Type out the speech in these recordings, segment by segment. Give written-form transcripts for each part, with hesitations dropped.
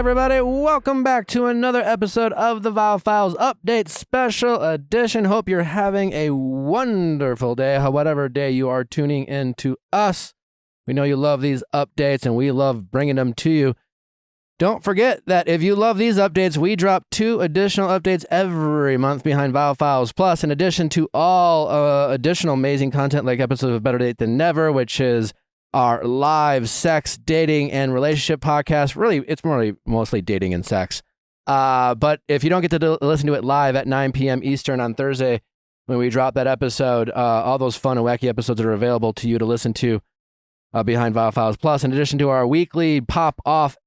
everybody? Welcome back to another episode of the Viall Files Update Special Edition. Hope you're having a wonderful day, whatever day you are tuning in to us. We know you love these updates, and we love bringing them to you. Don't forget that if you love these updates, we drop 2 additional updates every month behind Viall Files Plus, in addition to all additional amazing content like episodes of Better Date Than Never, which is our live sex, dating, and relationship podcast. Really, it's mostly dating and sex. But if you don't get to listen to it live at 9 p.m. Eastern on Thursday when we drop that episode, all those fun and wacky episodes are available to you to listen to behind Viall Files Plus, in addition to our weekly pop-off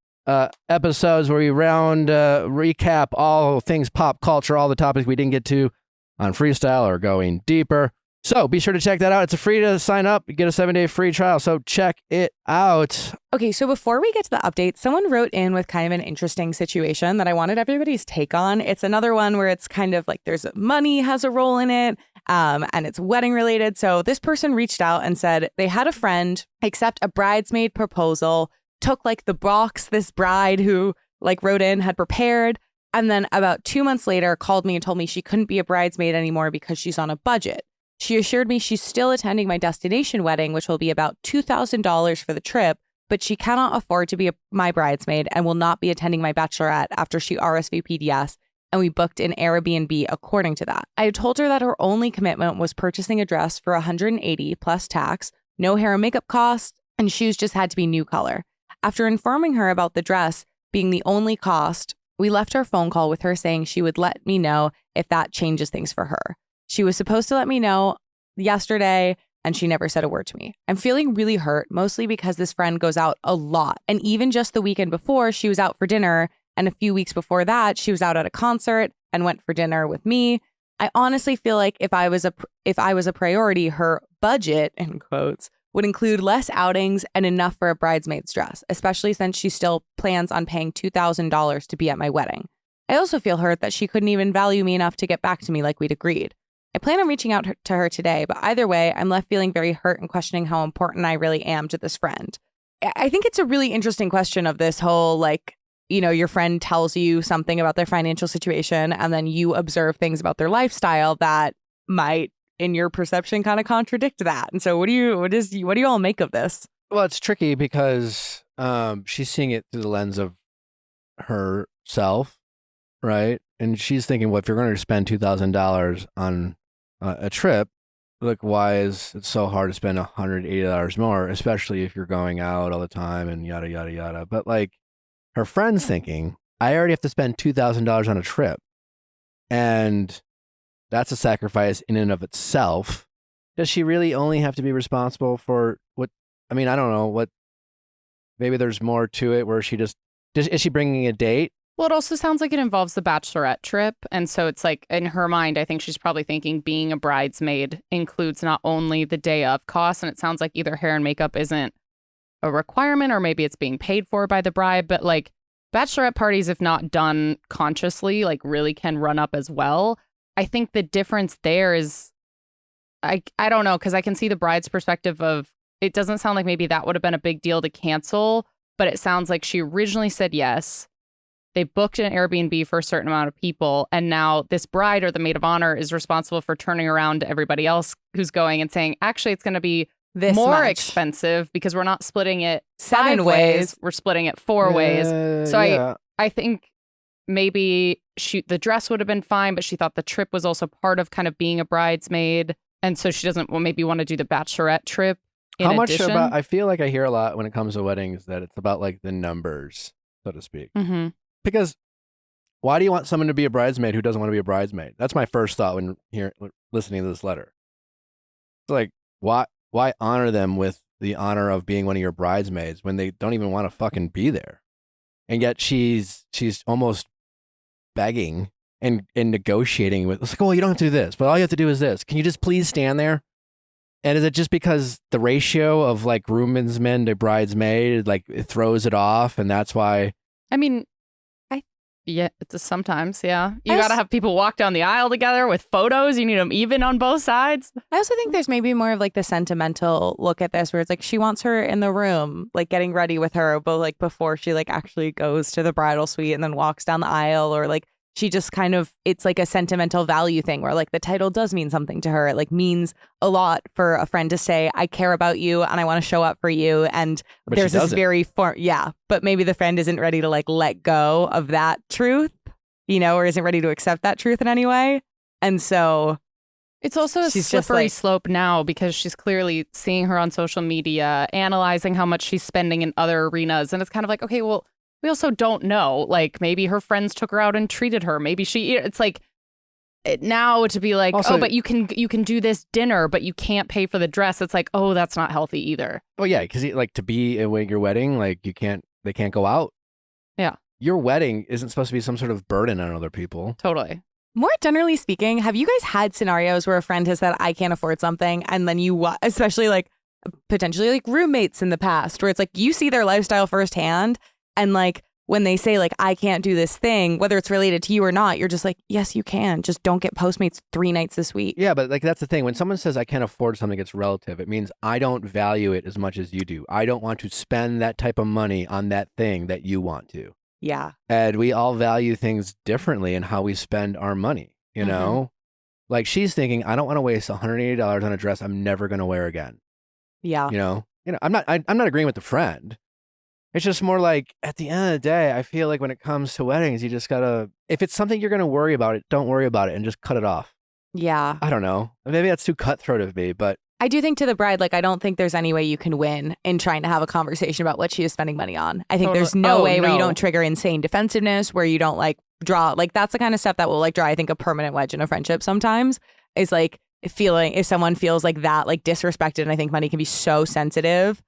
episodes where we recap all things pop culture, all the topics we didn't get to on Freestyle or Going Deeper. So be sure to check that out. It's free to sign up. You get a 7-day free trial. So check it out. Okay, so before we get to the update, someone wrote in with kind of an interesting situation that I wanted everybody's take on. It's another one where it's kind of like money has a role in it, and it's wedding related. So this person reached out and said they had a friend accept a bridesmaid proposal, took like the box this bride who wrote in had prepared, and then about 2 months later called me and told me she couldn't be a bridesmaid anymore because she's on a budget. She assured me she's still attending my destination wedding, which will be about $2,000 for the trip, but she cannot afford to be my bridesmaid and will not be attending my bachelorette after she RSVP'd yes, and we booked an Airbnb according to that. I had told her that her only commitment was purchasing a dress for $180 plus tax, no hair and makeup costs, and shoes just had to be new color. After informing her about the dress being the only cost, we left our phone call with her saying she would let me know if that changes things for her. She was supposed to let me know yesterday, and she never said a word to me. I'm feeling really hurt, mostly because this friend goes out a lot. And even just the weekend before, she was out for dinner. And a few weeks before that, she was out at a concert and went for dinner with me. I honestly feel like if I was a priority, her budget, in quotes, would include less outings and enough for a bridesmaid's dress, especially since she still plans on paying $2,000 to be at my wedding. I also feel hurt that she couldn't even value me enough to get back to me like we'd agreed. I plan on reaching out to her today, but either way, I'm left feeling very hurt and questioning how important I really am to this friend. I think it's a really interesting question of this whole, your friend tells you something about their financial situation, and then you observe things about their lifestyle that might, in your perception, kind of contradict that. And so what do you all make of this? Well, it's tricky because she's seeing it through the lens of herself, right? And she's thinking, well, if you're going to spend $2,000 on a trip, why is it so hard to spend $180 more, especially if you're going out all the time and yada, yada, yada. But her friend's thinking, I already have to spend $2,000 on a trip. And that's a sacrifice in and of itself. Does she really only have to be responsible for I don't know maybe there's more to it where is she bringing a date? Well, it also sounds like it involves the bachelorette trip. And so it's in her mind, I think she's probably thinking being a bridesmaid includes not only the day of costs, and it sounds like either hair and makeup isn't a requirement or maybe it's being paid for by the bride. But bachelorette parties, if not done consciously, really can run up as well. I think the difference there is, I don't know, because I can see the bride's perspective of it doesn't sound like maybe that would have been a big deal to cancel, but it sounds like she originally said yes. They booked an Airbnb for a certain amount of people, and now this bride or the maid of honor is responsible for turning around to everybody else who's going and saying, actually, it's going to be more expensive because we're not splitting it 7 ways. We're splitting it 4 ways. So yeah. I think maybe the dress would have been fine, but she thought the trip was also part of kind of being a bridesmaid. And so she doesn't maybe want to do the bachelorette trip in addition. I feel like I hear a lot when it comes to weddings that it's about the numbers, so to speak. Mm-hmm. Because why do you want someone to be a bridesmaid who doesn't want to be a bridesmaid? That's my first thought when listening to this letter. It's why honor them with the honor of being one of your bridesmaids when they don't even want to fucking be there? And yet she's almost begging and negotiating with, it's well, you don't have to do this, but all you have to do is this. Can you just please stand there? And is it just because the ratio of groomsmen to bridesmaid, it throws it off, and that's why? I mean, Yeah, it's sometimes, yeah. You got to have people walk down the aisle together with photos. You need them even on both sides. I also think there's maybe more of like the sentimental look at this where it's like she wants her in the room, like getting ready with her, but like before she like actually goes to the bridal suite and then walks down the aisle, or like she just kind of, it's like a sentimental value thing where like the title does mean something to her. It like means a lot for a friend to say, I care about you and I want to show up for you. And But there's she this doesn't. yeah, but maybe the friend isn't ready to like let go of that truth, you know, or isn't ready to accept that truth in any way. And so it's also a she's just slippery like, slope now because she's clearly seeing her on social media, analyzing how much she's spending in other arenas. And it's kind of like, okay, well, we also don't know. Like maybe her friends took her out and treated her. Maybe it's like now to be like, Also, oh, but you can do this dinner, but you can't pay for the dress. It's like, oh, that's not healthy either. Oh yeah, because like to be at your wedding, like they can't go out. Yeah. Your wedding isn't supposed to be some sort of burden on other people. Totally. more generally speaking, have you guys had scenarios where a friend has said, I can't afford something, and then especially like potentially like roommates in the past, where it's like you see their lifestyle firsthand, and like when they say like, I can't do this thing, whether it's related to you or not, you're just like, yes, you can. Just don't get Postmates 3 nights this week. Yeah, but like that's the thing. When someone says I can't afford something, it's relative. It means I don't value it as much as you do. I don't want to spend that type of money on that thing that you want to. Yeah. And we all value things differently in how we spend our money, you know? Like she's thinking, I don't want to waste $180 on a dress I'm never going to wear again. Yeah. You know, I'm not agreeing with the friend. It's just more like at the end of the day, I feel like when it comes to weddings, you just gotta, if it's something you're gonna worry about it, don't worry about it and just cut it off. Yeah. I don't know. Maybe that's too cutthroat of me, but I do think to the bride, like, I don't think there's any way you can win in trying to have a conversation about what she is spending money on. I think there's no way where you don't trigger insane defensiveness, where you don't like draw, like that's the kind of stuff that will like draw, I think, a permanent wedge in a friendship sometimes, is like feeling, if someone feels like that, like disrespected, and I think money can be so sensitive.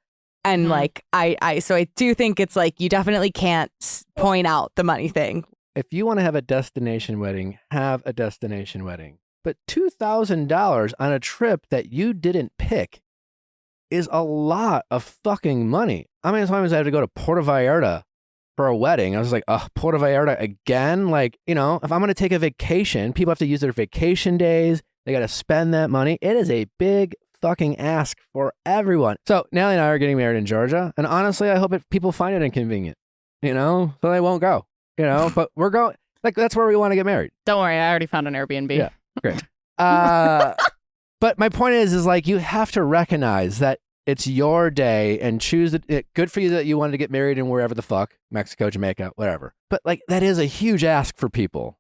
And like, so I do think it's like, you definitely can't point out the money thing. if you want to have a destination wedding, have a destination wedding. But $2,000 on a trip that you didn't pick is a lot of fucking money. I mean, sometimes I had to go to Puerto Vallarta for a wedding. I was like, oh, Puerto Vallarta again? Like, you know, if I'm going to take a vacation, people have to use their vacation days. They got to spend that money. It is a big fucking ask for everyone. So Natalie and I are getting married in Georgia. And honestly, I hope people find it inconvenient, you know, so they won't go, you know, but we're going, like, that's where we want to get married. Don't worry. I already found an Airbnb. Yeah. Great. But my point is like, you have to recognize that it's your day and choose it. Good for you that you wanted to get married in wherever the fuck, Mexico, Jamaica, whatever. But like, that is a huge ask for people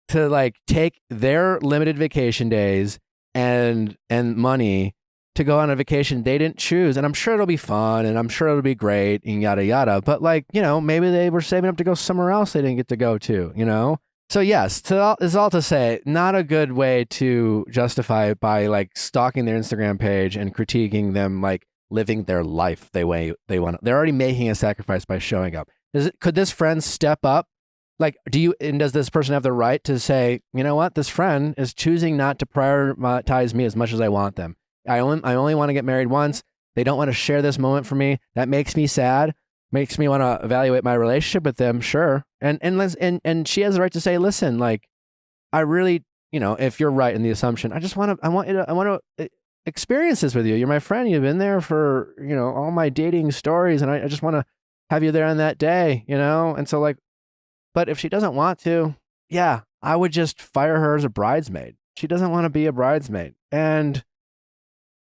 to like take their limited vacation days and money to go on a vacation they didn't choose. And I'm sure it'll be fun and I'm sure it'll be great and yada, yada. But like, you know, maybe they were saving up to go somewhere else they didn't get to go to, you know? So yes, is all to say, not a good way to justify it by like stalking their Instagram page and critiquing them like living their life they want. They're already making a sacrifice by showing up. Could this friend step up? Like, does this person have the right to say, you know what, this friend is choosing not to prioritize me as much as I want them. I only want to get married once. They don't want to share this moment for me. That makes me sad. Makes me want to evaluate my relationship with them, sure. And she has the right to say, listen, like, I really, you know, if you're right in the assumption, I want to experience this with you. You're my friend. You've been there for, you know, all my dating stories, and I just want to have you there on that day, you know? And so like, but if she doesn't want to, yeah, I would just fire her as a bridesmaid. She doesn't want to be a bridesmaid. And,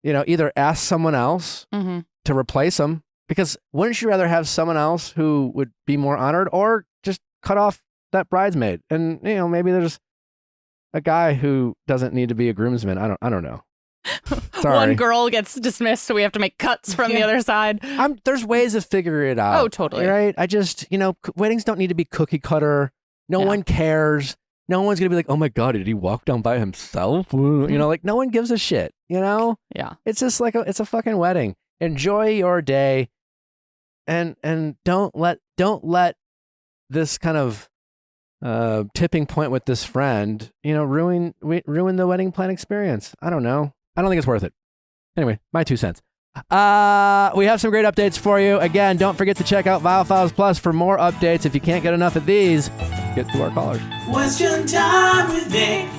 you know, either ask someone else to replace them. Because wouldn't you rather have someone else who would be more honored, or just cut off that bridesmaid? And, you know, maybe there's a guy who doesn't need to be a groomsman. I don't know. Sorry. One girl gets dismissed, so we have to make cuts from the other side. There's ways of figuring it out. Oh, totally. Right? I just, you know, weddings don't need to be cookie cutter. No one cares. No one's going to be like, oh my God, did he walk down by himself? You know, like no one gives a shit, you know? Yeah. It's just like, it's a fucking wedding. Enjoy your day. And don't let this kind of tipping point with this friend, you know, ruin the wedding plan experience. I don't know. I don't think it's worth it. Anyway, my 2 cents. We have some great updates for you. Again, don't forget to check out Viall Files Plus for more updates. If you can't get enough of these, get to our callers. Question time with Nick.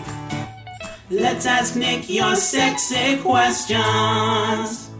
Let's ask Nick your sexy questions.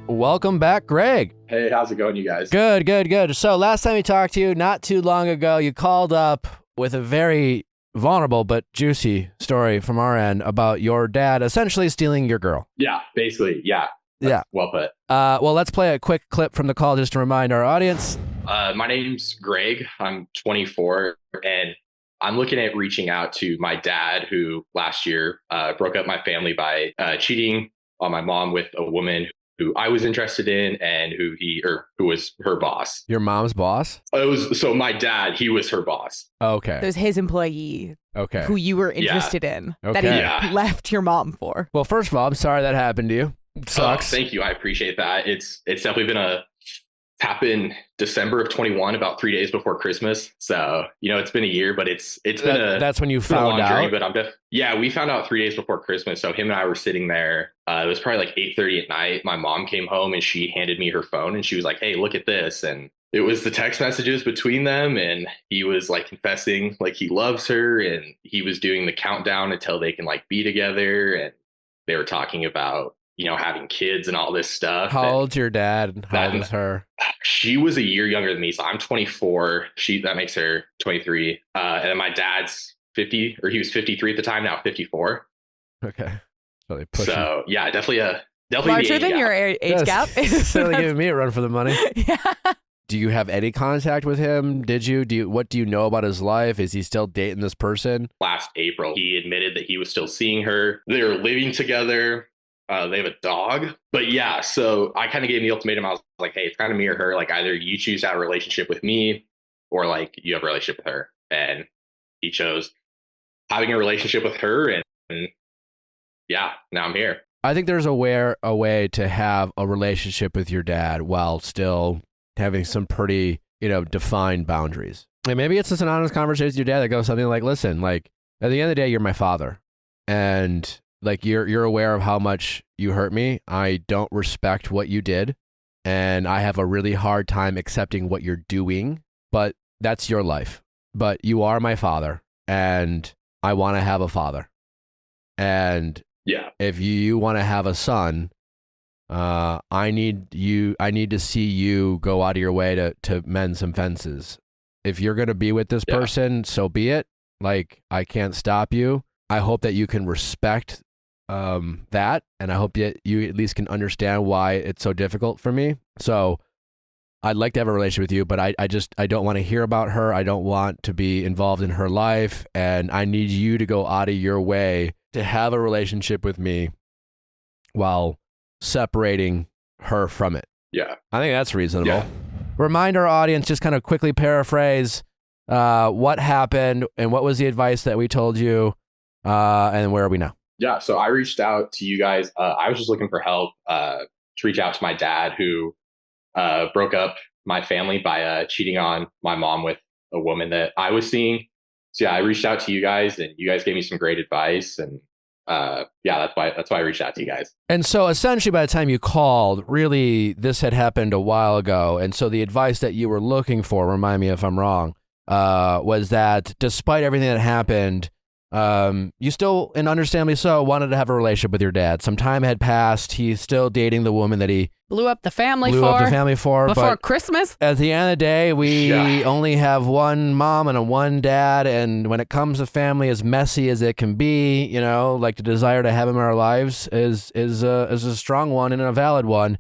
Welcome back, Greg. Hey, how's it going, you guys? Good. So last time we talked to you, not too long ago, you called up with a very vulnerable but juicy story from our end about your dad essentially stealing your girl. Yeah, basically, yeah. Yeah. Well put. Well, let's play a quick clip from the call just to remind our audience. My name's Greg. I'm 24, and I'm looking at reaching out to my dad, who last year broke up my family by cheating on my mom with a woman who I was interested in, and who was her boss. Your mom's boss? So my dad, he was her boss. Okay. It was his employee. Okay. Who you were interested in. Okay. That he left your mom for. Well, first of all, I'm sorry that happened to you. It sucks. Oh, thank you. I appreciate that. It's definitely happened December of 21, about 3 days before Christmas. So, it's been a year, but it's been that's when you it's been a found long out. journey, but we found out 3 days before Christmas. So him and I were sitting there. It was probably like 8:30 at night. My mom came home and she handed me her phone and she was like, "Hey, look at this." And it was the text messages between them. And he was like confessing like he loves her, and he was doing the countdown until they can like be together. And they were talking about, having kids and all this stuff. How old's your dad and how old is her? She was a year younger than me, so I'm 24. That makes her 23. And then my dad's 50, or he was 53 at the time, now 54. Okay. So they push you. So yeah, definitely Larger than your age gap. Certainly giving me a run for the money. Yeah. Do you have any contact with him? What do you know about his life? Is he still dating this person? Last April, he admitted that he was still seeing her. They were living together. They have a dog. But yeah, so I kind of gave him the ultimatum. I was like, hey, it's kind of me or her. Like, either you choose to have a relationship with me, or like you have a relationship with her. And he chose having a relationship with her. And yeah, now I'm here. I think there's a way to have a relationship with your dad while still having some pretty, defined boundaries. And maybe it's just an honest conversation with your dad that goes something like, listen, like, at the end of the day, you're my father. And like, you're aware of how much you hurt me. I don't respect what you did. And I have a really hard time accepting what you're doing, but that's your life. But you are my father, and I want to have a father. And yeah, if you want to have a son, I need to see you go out of your way to mend some fences. If you're going to be with this person, so be it. Like, I can't stop you. I hope that you can respect that, and I hope that you at least can understand why it's so difficult for me. So I'd like to have a relationship with you, but I don't want to hear about her. I don't want to be involved in her life, and I need you to go out of your way to have a relationship with me while separating her from it. Yeah. I think that's reasonable. Yeah. Remind our audience, just kind of quickly paraphrase what happened and what was the advice that we told you, and where are we now? Yeah, so I reached out to you guys. I was just looking for help to reach out to my dad, who broke up my family by cheating on my mom with a woman that I was seeing. So yeah, I reached out to you guys, and you guys gave me some great advice. And that's why I reached out to you guys. And so essentially, by the time you called, really, this had happened a while ago. And so the advice that you were looking for, remind me if I'm wrong, was that despite everything that happened, you still, and understandably so, wanted to have a relationship with your dad. Some time had passed. He's still dating the woman that he Blew up the family for before but Christmas. at the end of the day, we only have one mom and one dad. And when it comes to family, as messy as it can be, like the desire to have him in our lives is a strong one and a valid one.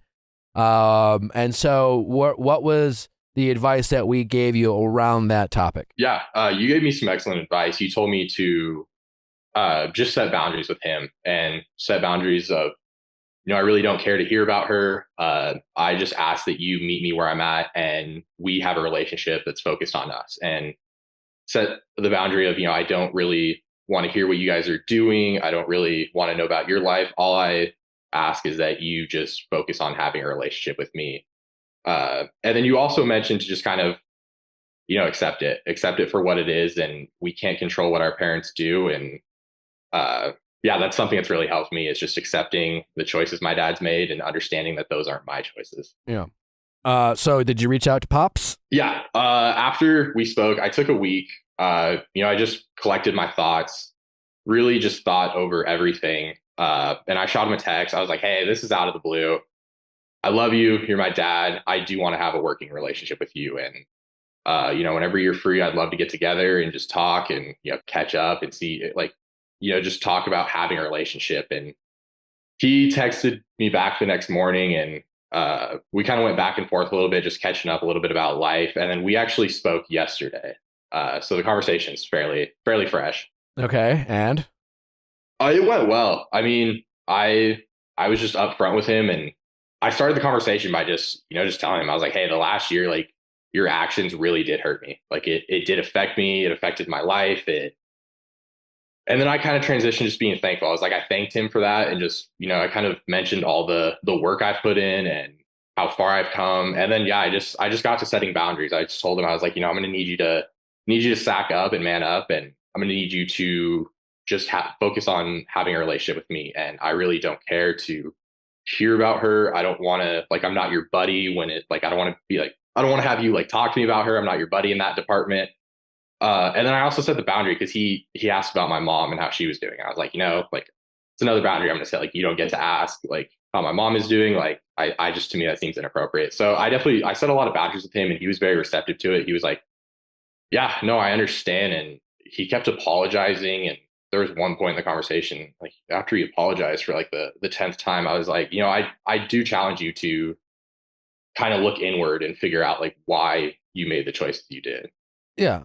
And so what was the advice that we gave you around that topic? Yeah, you gave me some excellent advice. You told me to just set boundaries with him, and set boundaries of, I really don't care to hear about her. I just ask that you meet me where I'm at, and we have a relationship that's focused on us. And set the boundary of, I don't really want to hear what you guys are doing. I don't really want to know about your life. All I ask is that you just focus on having a relationship with me. And then you also mentioned to just kind of, accept it for what it is. And we can't control what our parents do. And yeah, that's something that's really helped me is just accepting the choices my dad's made and understanding that those aren't my choices. Yeah. So did you reach out to Pops? Yeah. After we spoke, I took a week. I just collected my thoughts, really just thought over everything. And I shot him a text. I was like, hey, this is out of the blue. I love you. You're my dad. I do want to have a working relationship with you. And, whenever you're free, I'd love to get together and just talk and, catch up and see, just talk about having a relationship. And he texted me back the next morning, and we kind of went back and forth a little bit, just catching up a little bit about life. And then we actually spoke yesterday. So the conversation's fairly fresh. Okay. And? It went well. I mean, I was just upfront with him, and I started the conversation by just telling him, I was like, hey, the last year, like, your actions really did hurt me. Like, it did affect me. It affected my life. And then I kind of transitioned just being thankful. I was like, I thanked him for that. And just, I kind of mentioned all the work I've put in and how far I've come. And then, yeah, I just got to setting boundaries. I just told him, I was like, I'm going to need you to sack up and man up. And I'm going to need you to just focus on having a relationship with me. And I really don't care to hear about her. I don't want to, like, I'm not your buddy when I don't want to be like, I don't want to have you like talk to me about her. I'm not your buddy in that department. And then I also set the boundary because he asked about my mom and how she was doing. I was like, it's another boundary I'm going to set. Like, you don't get to ask like how my mom is doing. Like, I just, to me, that seems inappropriate. So I set a lot of boundaries with him, and he was very receptive to it. He was like, yeah, no, I understand. And he kept apologizing. And there was one point in the conversation, like after he apologized for like the 10th time, I was like, I do challenge you to kind of look inward and figure out like why you made the choices you did. Yeah.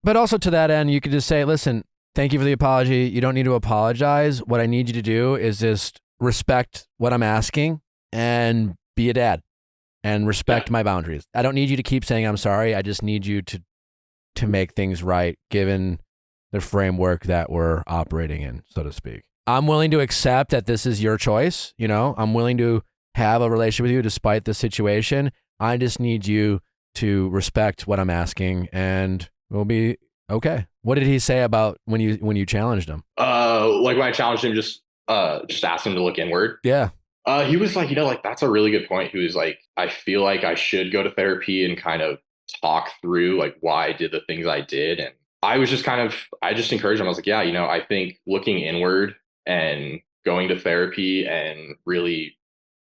But also to that end, you could just say, listen, thank you for the apology. You don't need to apologize. What I need you to do is just respect what I'm asking and be a dad and respect my boundaries. I don't need you to keep saying I'm sorry. I just need you to make things right given the framework that we're operating in, so to speak. I'm willing to accept that this is your choice. I'm willing to have a relationship with you despite the situation. I just need you to respect what I'm asking, and we'll be okay. What did he say about when you challenged him? Like when I challenged him, just asked him to look inward. Yeah. He was like, that's a really good point. He was like, I feel like I should go to therapy and kind of talk through like why I did the things I did. And I was just I just encouraged him. I was like, yeah, I think looking inward and going to therapy and really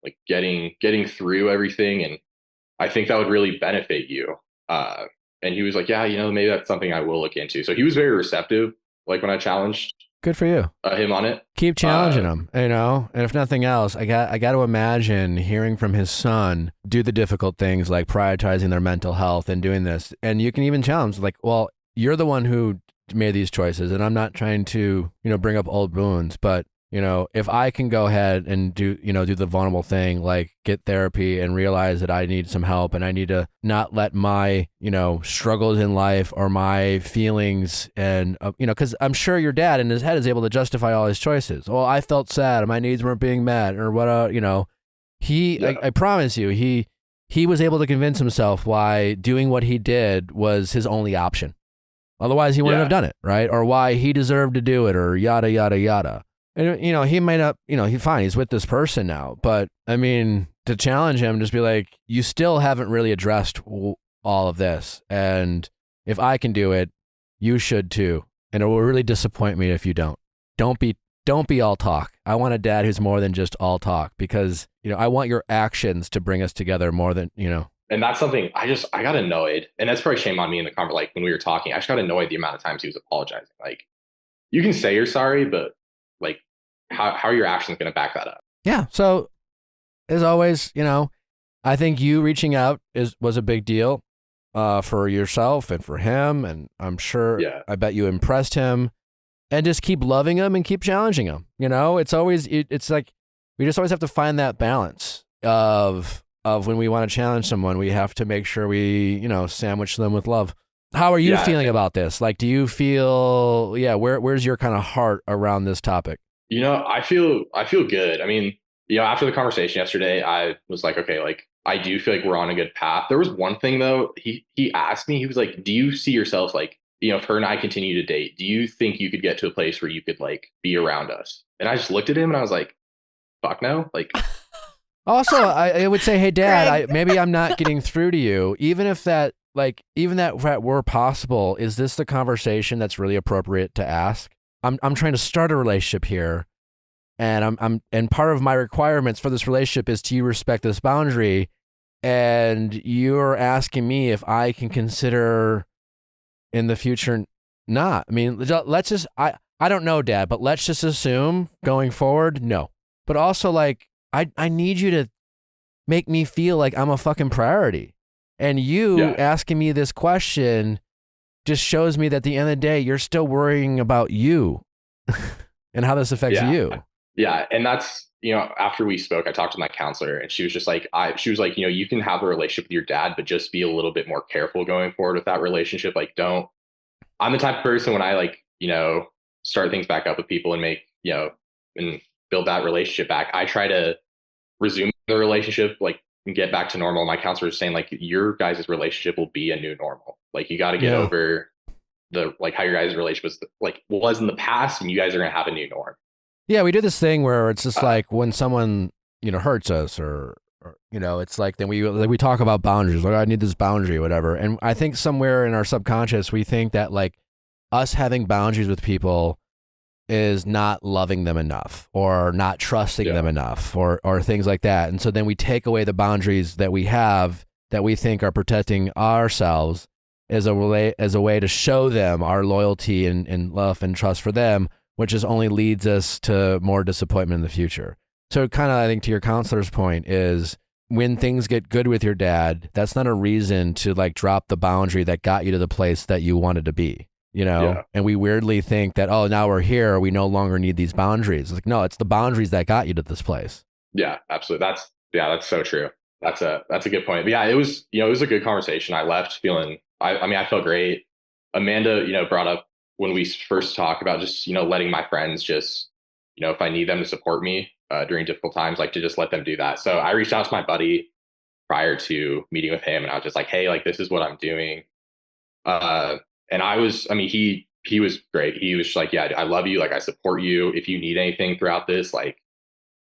like getting through everything, and I think that would really benefit you. And he was like, yeah, maybe that's something I will look into. So he was very receptive, like when I challenged. Good for you. Him on it. Keep challenging him, and if nothing else, I got to imagine hearing from his son do the difficult things like prioritizing their mental health and doing this. And you can even challenge like, well, you're the one who made these choices, and I'm not trying to, bring up old wounds, but if I can go ahead and do the vulnerable thing, like get therapy and realize that I need some help and I need to not let my, struggles in life or my feelings and, because I'm sure your dad in his head is able to justify all his choices. Well, I felt sad. My needs weren't being met or what, I promise you, he was able to convince himself why doing what he did was his only option. Otherwise, he wouldn't have done it, right? Or why he deserved to do it or yada, yada, yada. And, he might not, he's fine. He's with this person now. But, I mean, to challenge him, just be like, you still haven't really addressed all of this. And if I can do it, you should too. And it will really disappoint me if you don't. Don't be all talk. I want a dad who's more than just all talk because, I want your actions to bring us together more than, And that's something I got annoyed. And that's probably shame on me in the conversation. Like when we were talking, I just got annoyed the amount of times he was apologizing. Like, you can say you're sorry, but like, how are your actions going to back that up? Yeah. So as always, I think you reaching out was a big deal for yourself and for him. And I'm sure, I bet you impressed him, and just keep loving him and keep challenging him. It's always, it's like, we just always have to find that balance of when we want to challenge someone, we have to make sure we, sandwich them with love. How are you feeling about this? Like, do you feel, where's your kind of heart around this topic? I feel good. I mean, after the conversation yesterday, I was like, okay, like I do feel like we're on a good path. There was one thing though, he asked me, he was like, do you see yourself like if her and I continue to date, do you think you could get to a place where you could like be around us? And I just looked at him and I was like, fuck no. Like, Also, I would say, hey, Dad, Greg. maybe I'm not getting through to you. Even if that, like, even that were possible, is this the conversation that's really appropriate to ask? I'm trying to start a relationship here, and and part of my requirements for this relationship is to you respect this boundary, and you're asking me if I can consider in the future not. I mean, let's just I don't know, Dad, but let's just assume going forward, no. But also, like, I need you to make me feel like I'm a fucking priority. And you asking me this question just shows me that at the end of the day, you're still worrying about you and how this affects you. Yeah. And that's, after we spoke, I talked to my counselor and she was just like, she was like, you can have a relationship with your dad, but just be a little bit more careful going forward with that relationship. Like, I'm the type of person when I like, start things back up with people and make, and build that relationship back, I try to resume the relationship, like, and get back to normal. My counselor is saying, like, your guys' relationship will be a new normal. Like, you got to get over the, like, how your guys' relationship was in the past, and you guys are going to have a new norm. Yeah, we do this thing where it's just like when someone, hurts us or it's like, then we talk about boundaries. Like, I need this boundary or whatever. And I think somewhere in our subconscious, we think that, like, us having boundaries with people is not loving them enough or not trusting them enough or things like that. And so then we take away the boundaries that we have that we think are protecting ourselves as a way to show them our loyalty and love and trust for them, which just only leads us to more disappointment in the future. So kind of, I think, to your counselor's point is when things get good with your dad, that's not a reason to like drop the boundary that got you to the place that you wanted to be. And we weirdly think that, oh, now we're here, we no longer need these boundaries. It's like, no, it's the boundaries that got you to this place. Yeah, absolutely. That's so true. That's a good point. But yeah, it was a good conversation. I left feeling, I felt great. Amanda, brought up when we first talked about just, letting my friends just, if I need them to support me during difficult times, like to just let them do that. So I reached out to my buddy prior to meeting with him and I was just like, hey, like, this is what I'm doing. And he was great. He was like, yeah, I love you. Like, I support you. If you need anything throughout this, like,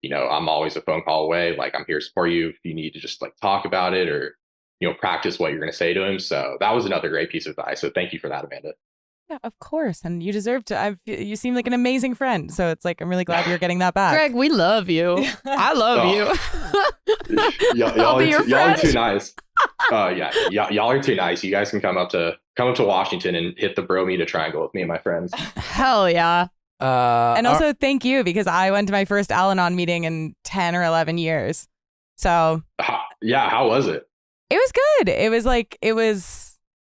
I'm always a phone call away. Like, I'm here to support you. If you need to just like talk about it or, practice what you're going to say to him. So that was another great piece of advice. So thank you for that, Amanda. Yeah, of course. And you deserve to. You seem like an amazing friend. So it's like, I'm really glad you're getting that back. Greg, we love you. I love you. Y'all are too nice. Y'all are too nice. You guys can come up to Washington and hit the Bromita Triangle with me and my friends. Hell yeah. And also thank you, because I went to my first Al-Anon meeting in 10 or 11 years. So how was it? It was good.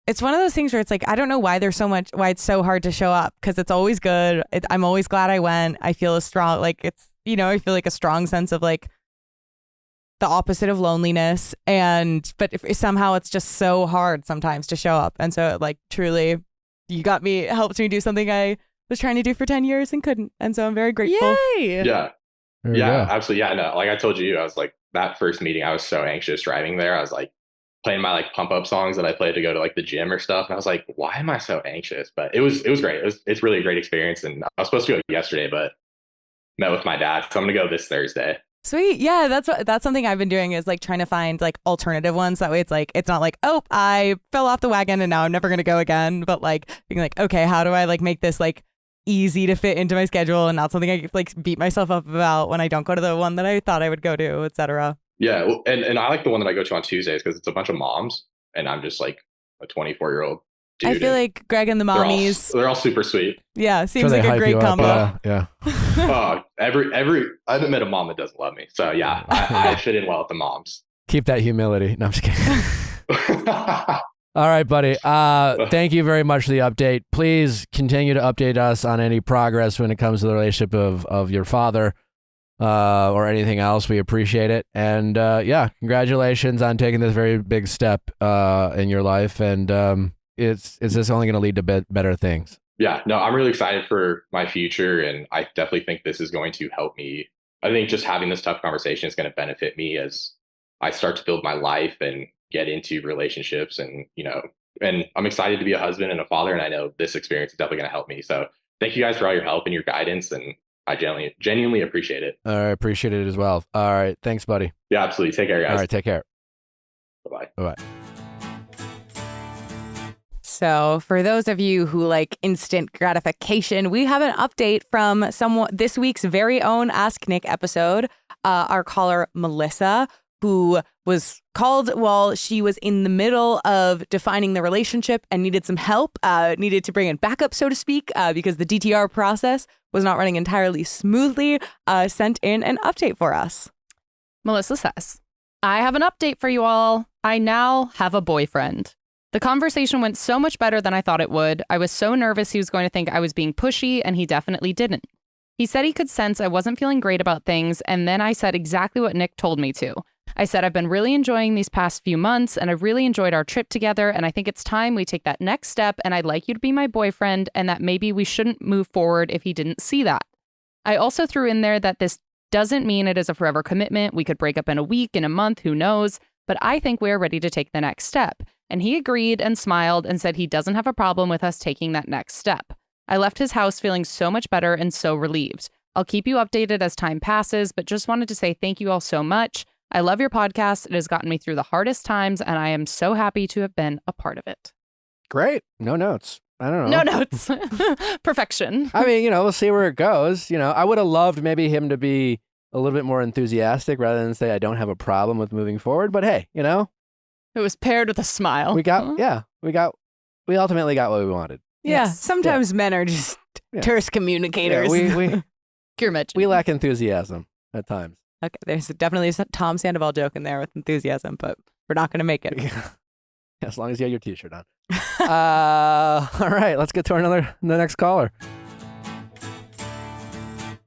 It's one of those things where it's like, I don't know why it's so hard to show up, because it's always good. I'm always glad I went. I feel a strong, like, it's, I feel like a strong sense of like the opposite of loneliness. But somehow it's just so hard sometimes to show up. And so like, truly, helped me do something I was trying to do for 10 years and couldn't. And so I'm very grateful. Yay! Yeah, absolutely. Yeah, no, like I told you, I was like, that first meeting, I was so anxious driving there. I was like playing my like pump up songs that I played to go to like the gym or stuff. And I was like, why am I so anxious? But it was great. It's really a great experience. And I was supposed to go yesterday, but met with my dad. So I'm going to go this Thursday. Sweet. Yeah, that's something I've been doing, is like trying to find like alternative ones. That way it's like, it's not like, oh, I fell off the wagon and now I'm never going to go again. But like being like, okay, how do I like make this like easy to fit into my schedule and not something I like beat myself up about when I don't go to the one that I thought I would go to, etc. Yeah. Well, and I like the one that I go to on Tuesdays because it's a bunch of moms and I'm just like a 24-year-old dude. I feel like Greg and the mommies, they're all super sweet. Yeah. Seems like a great combo. Yeah. I haven't met a mom that doesn't love me. So yeah, I fit in well with the moms. Keep that humility. No, I'm just kidding. All right, buddy. Thank you very much for the update. Please continue to update us on any progress when it comes to the relationship of your father or anything else. We appreciate it. And congratulations on taking this very big step in your life. And it's just only going to lead to better things. Yeah, no, I'm really excited for my future. And I definitely think this is going to help me. I think just having this tough conversation is going to benefit me as I start to build my life and get into relationships and, and I'm excited to be a husband and a father. And I know this experience is definitely going to help me. So thank you guys for all your help and your guidance. And I genuinely appreciate it. All right, appreciate it as well. All right, thanks, buddy. Yeah, absolutely. Take care, guys. All right, take care. Bye-bye. Bye-bye. So, for those of you who like instant gratification, we have an update from this week's very own Ask Nick episode. Our caller, Melissa, who was called while she was in the middle of defining the relationship and needed some help, needed to bring in backup, so to speak, because the DTR process was not running entirely smoothly, sent in an update for us. Melissa says, I have an update for you all. I now have a boyfriend. The conversation went so much better than I thought it would. I was so nervous he was going to think I was being pushy, and he definitely didn't. He said he could sense I wasn't feeling great about things, and then I said exactly what Nick told me to. I said I've been really enjoying these past few months, and I've really enjoyed our trip together, and I think it's time we take that next step, and I'd like you to be my boyfriend, and that maybe we shouldn't move forward if he didn't see that. I also threw in there that this doesn't mean it is a forever commitment. We could break up in a week, in a month, who knows? But I think we are ready to take the next step. And he agreed and smiled and said he doesn't have a problem with us taking that next step. I left his house feeling so much better and so relieved. I'll keep you updated as time passes, but just wanted to say thank you all so much. I love your podcast. It has gotten me through the hardest times, and I am so happy to have been a part of it. Great. No notes. I don't know. No notes. Perfection. I mean, we'll see where it goes. I would have loved maybe him to be a little bit more enthusiastic rather than say I don't have a problem with moving forward. But hey, It was paired with a smile. we ultimately got what we wanted. Yeah, Yes. sometimes men are just Yeah. terse communicators. Yeah, we we lack enthusiasm at times. Okay, there's definitely a Tom Sandoval joke in there with enthusiasm, but we're not going to make it. Yeah, as long as you have your t-shirt on. All right, let's get to the next caller.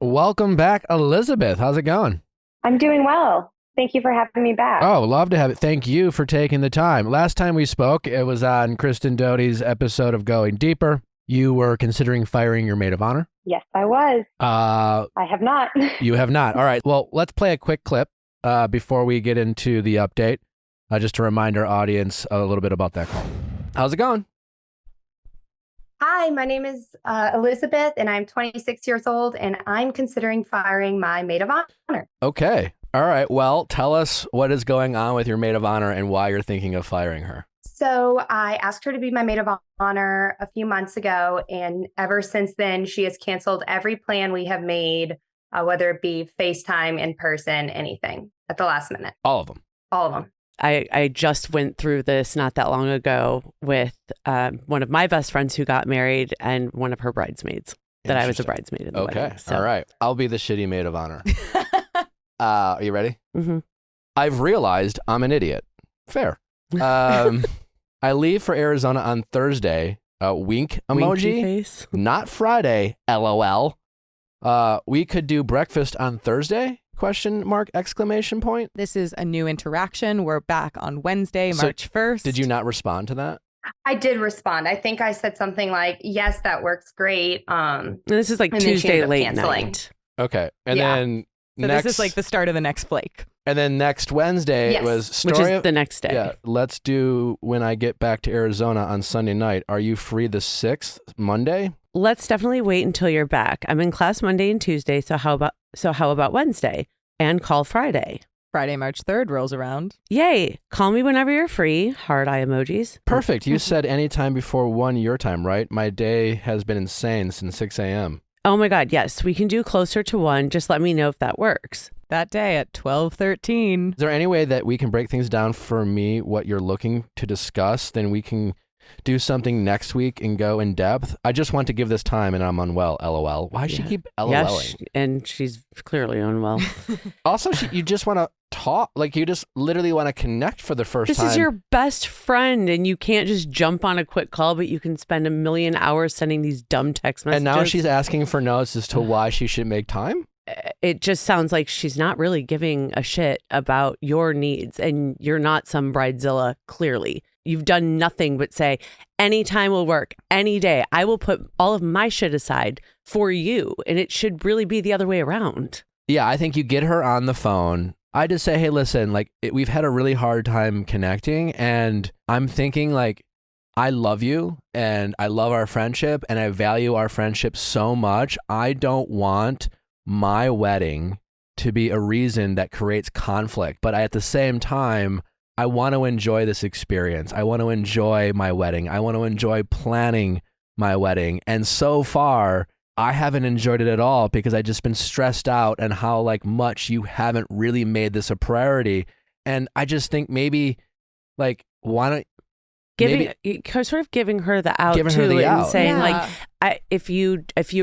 Welcome back, Elizabeth. How's it going? I'm doing well. Thank you for having me back. Oh, love to have it. Thank you for taking the time. Last time we spoke, it was on Kristen Doty's episode of Going Deeper. You were considering firing your maid of honor. Yes, I was. I have not. You have not. All right. Well, let's play a quick clip before we get into the update, just to remind our audience a little bit about that call. How's it going? Hi, my name is Elizabeth, and I'm 26 years old, and I'm considering firing my maid of honor. Okay. All right. Well, tell us what is going on with your maid of honor and why you're thinking of firing her. So I asked her to be my maid of honor a few months ago, and ever since then, she has canceled every plan we have made, whether it be FaceTime, in person, anything, at the last minute. All of them. All of them. I just went through this not that long ago with one of my best friends who got married and one of her bridesmaids that I was a bridesmaid in the wedding. So. All right. I'll be the shitty maid of honor. Are you ready? Mm-hmm. I've realized I'm an idiot. Fair. I leave for Arizona on Thursday. Wink emoji. Winky face. Not Friday. LOL. We could do breakfast on Thursday? ? Exclamation point. This is a new interaction. We're back on Wednesday, So, March 1st. Did you not respond to that? I did respond. I think I said something like, yes, that works great. And this is like And then she Tuesday ended up late canceling. night. Okay. And Yeah. then So next, this is like the start of the next flake. and then next Wednesday Yes. it was Which story is of, the next day. Yeah, let's do when I get back to Arizona on Sunday night. Are you free the 6th, Monday? Let's definitely wait until you're back. I'm in class Monday and Tuesday, so how about Wednesday? And call Friday. Friday, March 3rd rolls around. Yay. Call me whenever you're free. Heart eye emojis. Perfect. You said anytime before 1 your time, right? My day has been insane since 6 a.m. Oh my God, yes. We can do closer to 1. Just let me know if that works. That day at 12:13. Is there any way that we can break things down for me, what you're looking to discuss? Then we can do something next week and go in depth. I just want to give this time and I'm unwell, LOL. Why does she keep LOLing? And she's clearly unwell. Also, you just want to talk, like you just literally want to connect for the first This time. is your best friend, and you can't just jump on a quick call, but you can spend a million hours sending these dumb text messages. And now she's asking for notes as to why she should make time? It just sounds like she's not really giving a shit about your needs, and you're not some bridezilla, clearly. You've done nothing but say, anytime will work, any day. I will put all of my shit aside for you, and it should really be the other way around. Yeah, I think you get her on the phone. I just say, hey, listen, like we've had a really hard time connecting, and I'm thinking like I love you and I love our friendship and I value our friendship so much. I don't want my wedding to be a reason that creates conflict. But at the same time, I want to enjoy this experience. I want to enjoy my wedding. I want to enjoy planning my wedding. And so far, I haven't enjoyed it at all because I just been stressed out and how like much you haven't really made this a priority. And I just think maybe like, why don't sort of giving her the out Giving too, her the and out. saying Yeah. like, if you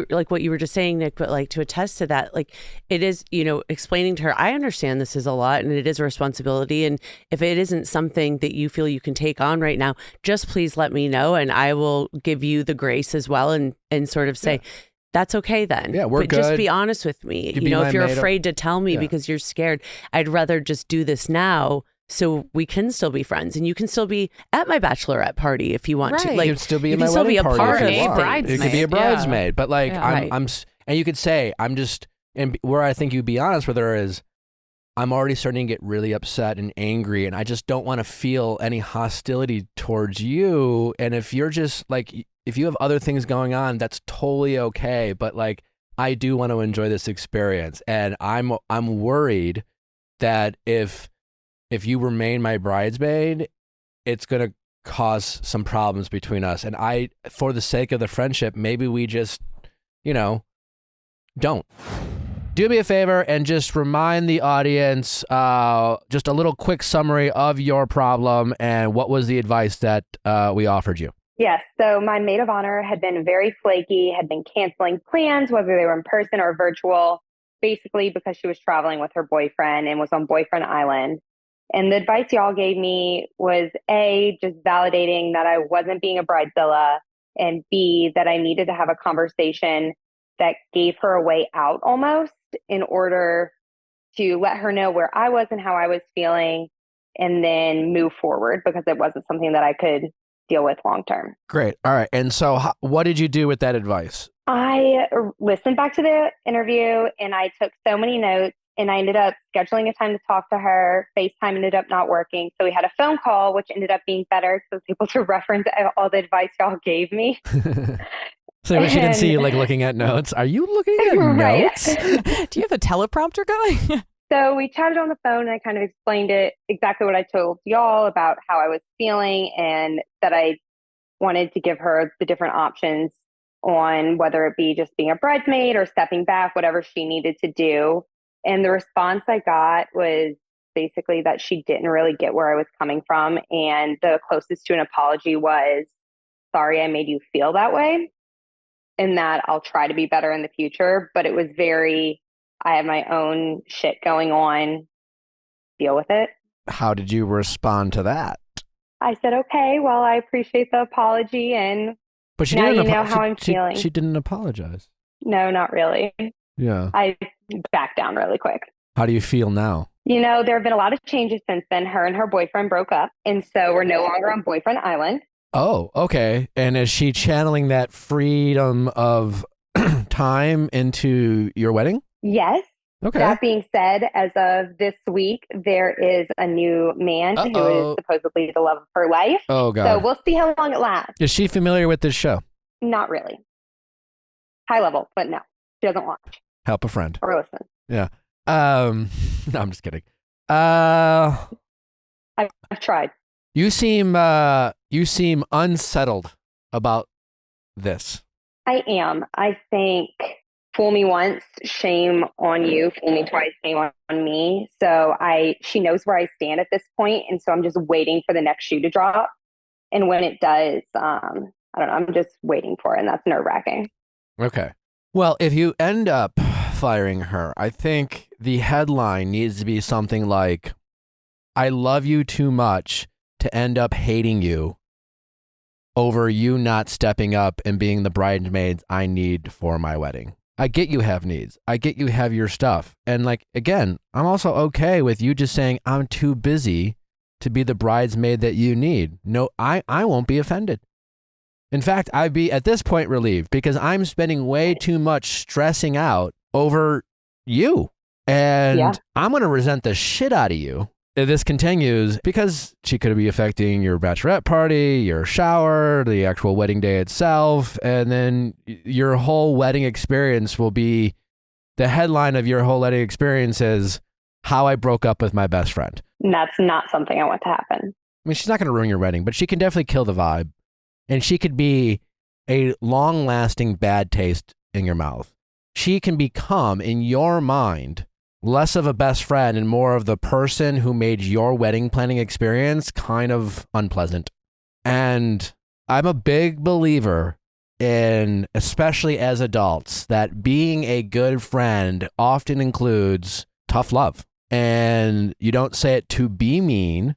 like what you were just saying, Nick, but like to attest to that, like it is, explaining to her, I understand this is a lot and it is a responsibility, and if it isn't something that you feel you can take on right now, just please let me know, and I will give you the grace as well, and sort of say. That's okay then. Yeah, we're but just good. be honest with me. You be my if you're maid. afraid to tell me Yeah. because you're scared, I'd rather just do this now so we can still be friends, and you can still be at my bachelorette party if you want to. Right. Like you could still be you in can my still wedding be a party part if of you a want. bridesmaid. It could be a bridesmaid, but like Yeah. I'm and you could say I'm just, and where I think you'd be honest with her is, I'm already starting to get really upset and angry, and I just don't want to feel any hostility towards you. And if you're just like, if you have other things going on, that's totally okay. But like, I do want to enjoy this experience, and I'm worried that if you remain my bridesmaid, it's gonna cause some problems between us. And for the sake of the friendship, maybe we just, don't. Do me a favor and just remind the audience just a little quick summary of your problem and what was the advice that we offered you. Yes. So my maid of honor had been very flaky, had been canceling plans, whether they were in person or virtual, basically because she was traveling with her boyfriend and was on Boyfriend Island. And the advice y'all gave me was A, just validating that I wasn't being a bridezilla, and B, that I needed to have a conversation that gave her a way out almost in order to let her know where I was and how I was feeling, and then move forward because it wasn't something that I could deal with long term. Great. All right. And so what did you do with that advice? I listened back to the interview and I took so many notes, and I ended up scheduling a time to talk to her. FaceTime ended up not working. So we had a phone call, which ended up being better because I was able to reference all the advice y'all gave me. So she didn't see you like looking at notes. Are you looking at Right. notes? Do you have a teleprompter going? So we chatted on the phone and I kind of explained it exactly what I told y'all about how I was feeling, and that I wanted to give her the different options on whether it be just being a bridesmaid or stepping back, whatever she needed to do. And the response I got was basically that she didn't really get where I was coming from. And the closest to an apology was, sorry, I made you feel that way, and that I'll try to be better in the future. But it was very, I have my own shit going on, deal with it. How did you respond to that? I said, okay, well, I appreciate the apology, and But she now didn't. you know how I'm she, feeling. She didn't apologize. no, not really. Yeah. I backed down really quick. How do you feel now? There have been a lot of changes since then. Her and her boyfriend broke up, and so we're no longer on Boyfriend Island. Oh, okay. And is she channeling that freedom of time into your wedding? Yes. Okay. That being said, as of this week, there is a new man who Uh-oh. is supposedly the love of her life. Oh, So God. we'll see how long it lasts. Is she familiar with this show? Not really. High level, but no, she doesn't watch Help a friend. or listen. Yeah. No, I'm just kidding. I've tried. You seem unsettled about this. I am. I think fool me once, shame on you. Fool me twice, shame on me. So she knows where I stand at this point, and so I'm just waiting for the next shoe to drop. And when it does, I don't know. I'm just waiting for it, and that's nerve-wracking. Okay. Well, if you end up firing her, I think the headline needs to be something like, I love you too much to end up hating you over you not stepping up and being the bridesmaids I need for my wedding. I get you have needs. I get you have your stuff. And like, again, I'm also okay with you just saying, I'm too busy to be the bridesmaid that you need. No, I won't be offended. In fact, I'd be at this point relieved because I'm spending way too much stressing out over you. And Yeah. I'm going to resent the shit out of you this continues because she could be affecting your bachelorette party, your shower, the actual wedding day itself, and then your whole wedding experience will be the headline of your whole wedding experience is how I broke up with my best friend. And that's not something I want to happen. I mean, she's not going to ruin your wedding, but she can definitely kill the vibe, and she could be a long-lasting bad taste in your mouth. She can become, in your mind, less of a best friend and more of the person who made your wedding planning experience kind of unpleasant. And I'm a big believer in, especially as adults, that being a good friend often includes tough love. And you don't say it to be mean,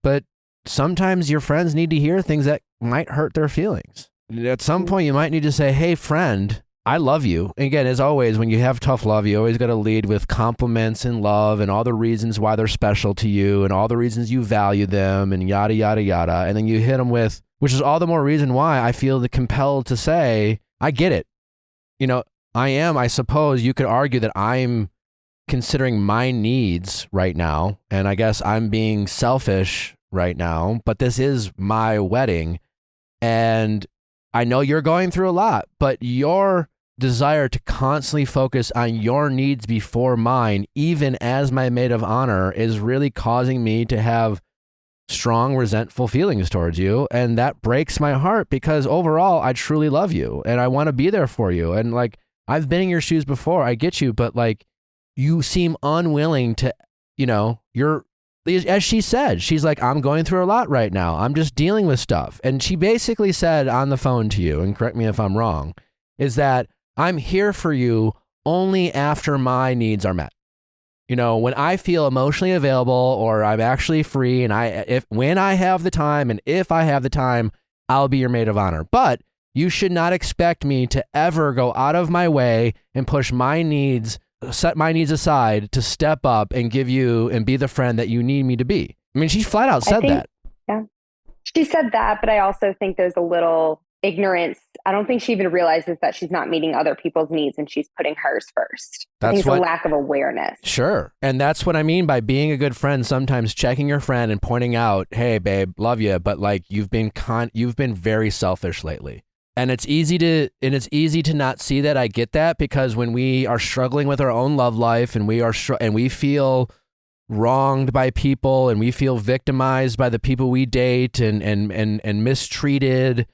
but sometimes your friends need to hear things that might hurt their feelings. At some point, you might need to say, hey, friend, I love you. And again, as always, when you have tough love, you always got to lead with compliments and love and all the reasons why they're special to you and all the reasons you value them and yada, yada, yada. And then you hit them with, which is all the more reason why I feel compelled to say, I get it. You know, I suppose you could argue that I'm considering my needs right now. And I guess I'm being selfish right now, but this is my wedding. And I know you're going through a lot, but your desire to constantly focus on your needs before mine, even as my maid of honor, is really causing me to have strong, resentful feelings towards you. And that breaks my heart because overall, I truly love you and I want to be there for you. And like, I've been in your shoes before. I get you, but like, you seem unwilling to, you know, as she said, she's like, I'm going through a lot right now. I'm just dealing with stuff. And she basically said on the phone to you, and correct me if I'm wrong, is that I'm here for you only after my needs are met. You know, when I feel emotionally available or I'm actually free and when I have the time and if I have the time, I'll be your maid of honor. But you should not expect me to ever go out of my way and push my needs, set my needs aside to step up and give you and be the friend that you need me to be. I mean, she flat out said that. Yeah, she said that, but I also think there's a little ignorance. I don't think she even realizes that she's not meeting other people's needs and she's putting hers first. I think it's a lack of awareness. Sure. And that's what I mean by being a good friend, sometimes checking your friend and pointing out, hey, babe, love you, but like you've been very selfish lately. And it's easy to not see that. I get that, because when we are struggling with our own love life and we feel wronged by people and we feel victimized by the people we date and mistreated,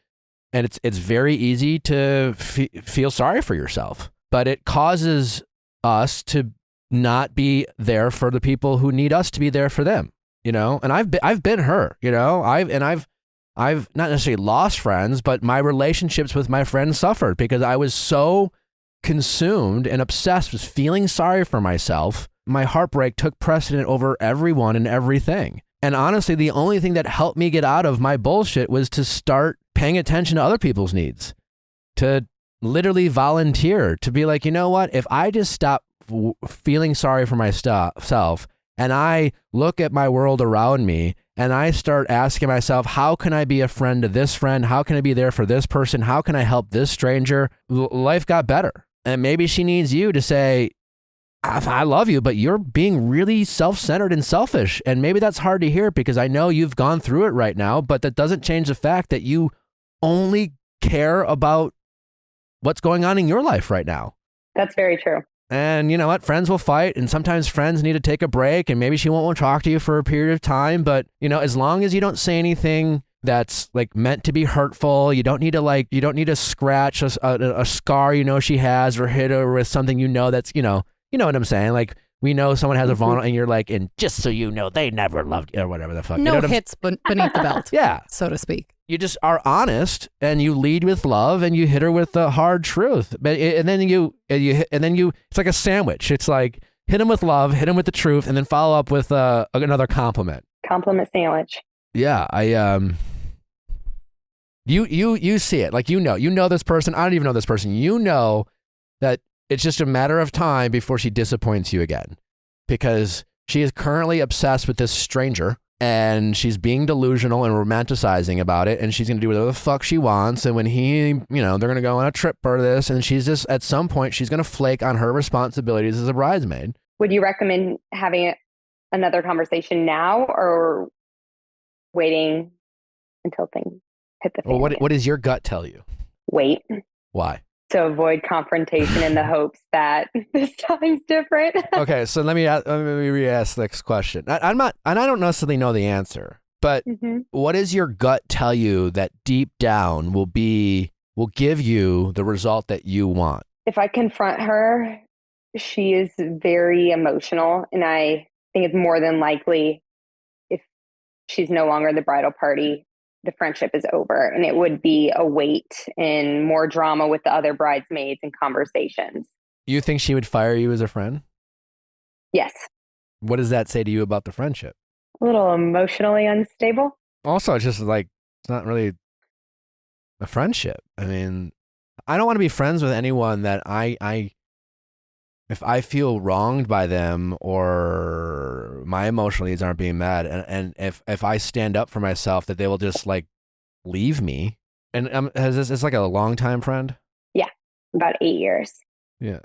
and it's very easy to feel sorry for yourself. But it causes us to not be there for the people who need us to be there for them, you know? And I've been her, you know? I've not necessarily lost friends, but my relationships with my friends suffered because I was so consumed and obsessed with feeling sorry for myself. My heartbreak took precedent over everyone and everything. And honestly, the only thing that helped me get out of my bullshit was to start paying attention to other people's needs, to literally volunteer, to be like, you know what? If I just stop feeling sorry for myself and I look at my world around me and I start asking myself, how can I be a friend to this friend? How can I be there for this person? How can I help this stranger? Life got better. And maybe she needs you to say, I love you, but you're being really self-centered and selfish. And maybe that's hard to hear because I know you've gone through it right now, but that doesn't change the fact that you only care about what's going on in your life right now. That's very true. And you know what? Friends will fight, and sometimes friends need to take a break, and maybe she won't talk to you for a period of time. But, you know, as long as you don't say anything that's like meant to be hurtful, you don't need to scratch a scar, you know, she has, or hit her with something, you know, that's, you know what I'm saying? Like, we know someone has a vulnerable, and you're like, and just so you know, they never loved you, or whatever the fuck. No, you know hits beneath the belt. Yeah. So to speak. You just are honest, and you lead with love, and you hit her with the hard truth. But and then it's like a sandwich. It's like hit him with love, hit him with the truth, and then follow up with another compliment. Compliment sandwich. Yeah, you see it, like you know this person. I don't even know this person. You know that it's just a matter of time before she disappoints you again, because she is currently obsessed with this stranger. And she's being delusional and romanticizing about it. And she's going to do whatever the fuck she wants. And when they're going to go on a trip for this. And she's just, at some point, she's going to flake on her responsibilities as a bridesmaid. Would you recommend having another conversation now or waiting until things hit the fan? Well, what does your gut tell you? Wait. Why? To avoid confrontation in the hopes that this time's different. Okay, so let me re-ask this question. I'm not, and I don't necessarily know the answer, but what does your gut tell you that deep down will give you the result that you want? If I confront her, she is very emotional, and I think it's more than likely if she's no longer the bridal party, the friendship is over, and it would be a wait and more drama with the other bridesmaids and conversations. You think she would fire you as a friend? Yes. What does that say to you about the friendship? A little emotionally unstable. Also, it's just like, it's not really a friendship. I mean, I don't want to be friends with anyone that if I feel wronged by them or my emotional needs aren't being met, and if I stand up for myself, that they will just like leave me. And it's like a long-time friend? Yeah, about 8 years. Yeah.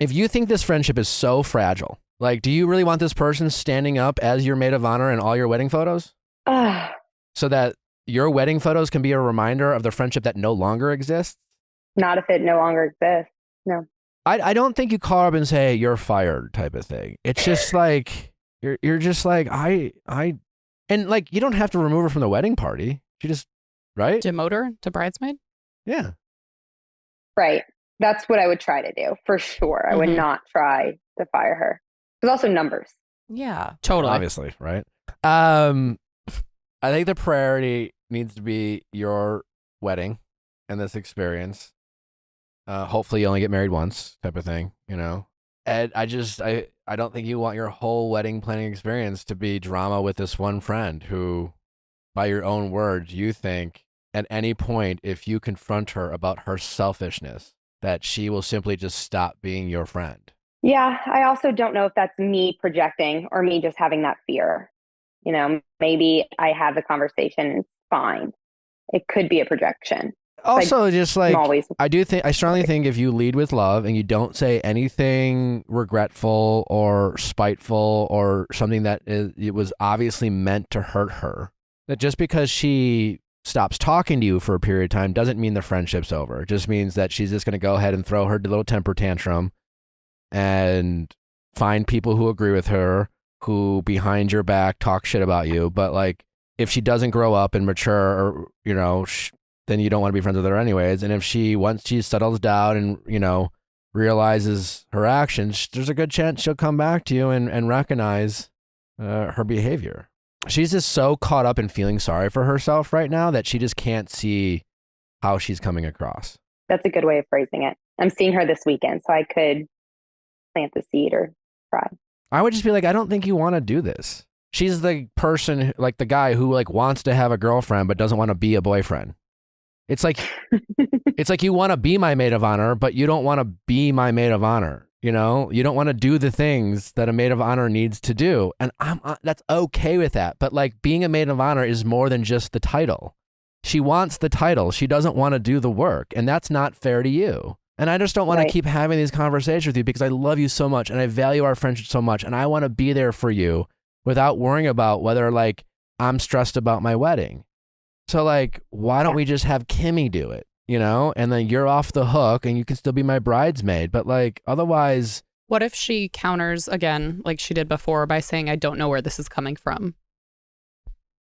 If you think this friendship is so fragile, like, do you really want this person standing up as your maid of honor in all your wedding photos? So that your wedding photos can be a reminder of the friendship that no longer exists? Not if it no longer exists. No. I don't think you call her up and say you're fired type of thing. It's just like you're just like and like you don't have to remove her from the wedding party. She just right? Demote her to bridesmaid? Yeah. Right. That's what I would try to do for sure. I would not try to fire her. There's also numbers. Yeah, totally. Obviously, right? I think the priority needs to be your wedding and this experience. Hopefully you only get married once type of thing, you know? And I don't think you want your whole wedding planning experience to be drama with this one friend who, by your own words, you think at any point, if you confront her about her selfishness, that she will simply just stop being your friend. Yeah, I also don't know if that's me projecting or me just having that fear. You know, maybe I have the conversation and it's fine. It could be a projection. Also, just like, I strongly think if you lead with love and you don't say anything regretful or spiteful or something that it was obviously meant to hurt her, that just because she stops talking to you for a period of time doesn't mean the friendship's over. It just means that she's just going to go ahead and throw her little temper tantrum and find people who agree with her, who behind your back talk shit about you. But like, if she doesn't grow up and mature, or, you know, then you don't want to be friends with her anyways. And if once she settles down and, you know, realizes her actions, there's a good chance she'll come back to you and recognize her behavior. She's just so caught up in feeling sorry for herself right now that she just can't see how she's coming across. That's a good way of phrasing it. I'm seeing her this weekend, so I could plant the seed or try. I would just be like, I don't think you want to do this. She's the person, like the guy who like wants to have a girlfriend but doesn't want to be a boyfriend. It's like you want to be my maid of honor, but you don't want to be my maid of honor. You know, you don't want to do the things that a maid of honor needs to do. And that's okay with that. But like, being a maid of honor is more than just the title. She wants the title. She doesn't want to do the work. And that's not fair to you. And I just don't want to keep having these conversations with you because I love you so much and I value our friendship so much. And I want to be there for you without worrying about whether like I'm stressed about my wedding. So like, why don't we just have Kimmy do it, you know? And then you're off the hook and you can still be my bridesmaid. But like, otherwise. What if she counters again, like she did before, by saying, I don't know where this is coming from?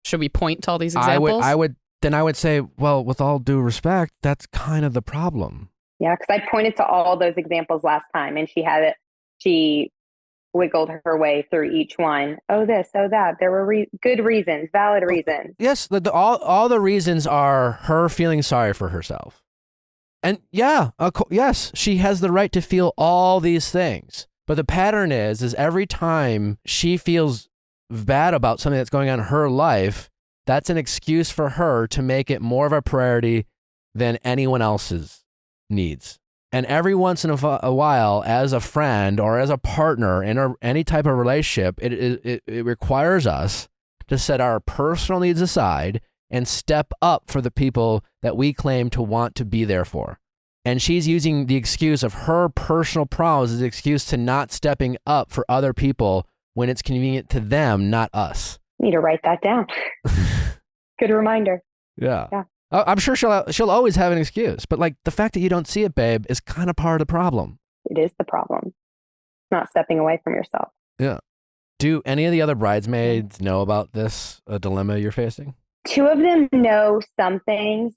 Should we point to all these examples? I would say, well, with all due respect, that's kind of the problem. Yeah, because I pointed to all those examples last time and she wiggled her way through each one. Oh, this, oh, that. There were good reasons, valid reasons. Yes, all the reasons are her feeling sorry for herself. And yeah, yes, she has the right to feel all these things. But the pattern is every time she feels bad about something that's going on in her life, that's an excuse for her to make it more of a priority than anyone else's needs. And every once in a while, as a friend or as a partner in any type of relationship, it requires us to set our personal needs aside and step up for the people that we claim to want to be there for. And she's using the excuse of her personal problems as an excuse to not stepping up for other people when it's convenient to them, not us. Need to write that down. Good reminder. Yeah. Yeah. I'm sure she'll always have an excuse, but like the fact that you don't see it, babe, is kind of part of the problem. It is the problem. Not stepping away from yourself. Yeah. Do any of the other bridesmaids know about this dilemma you're facing? 2 of them know some things.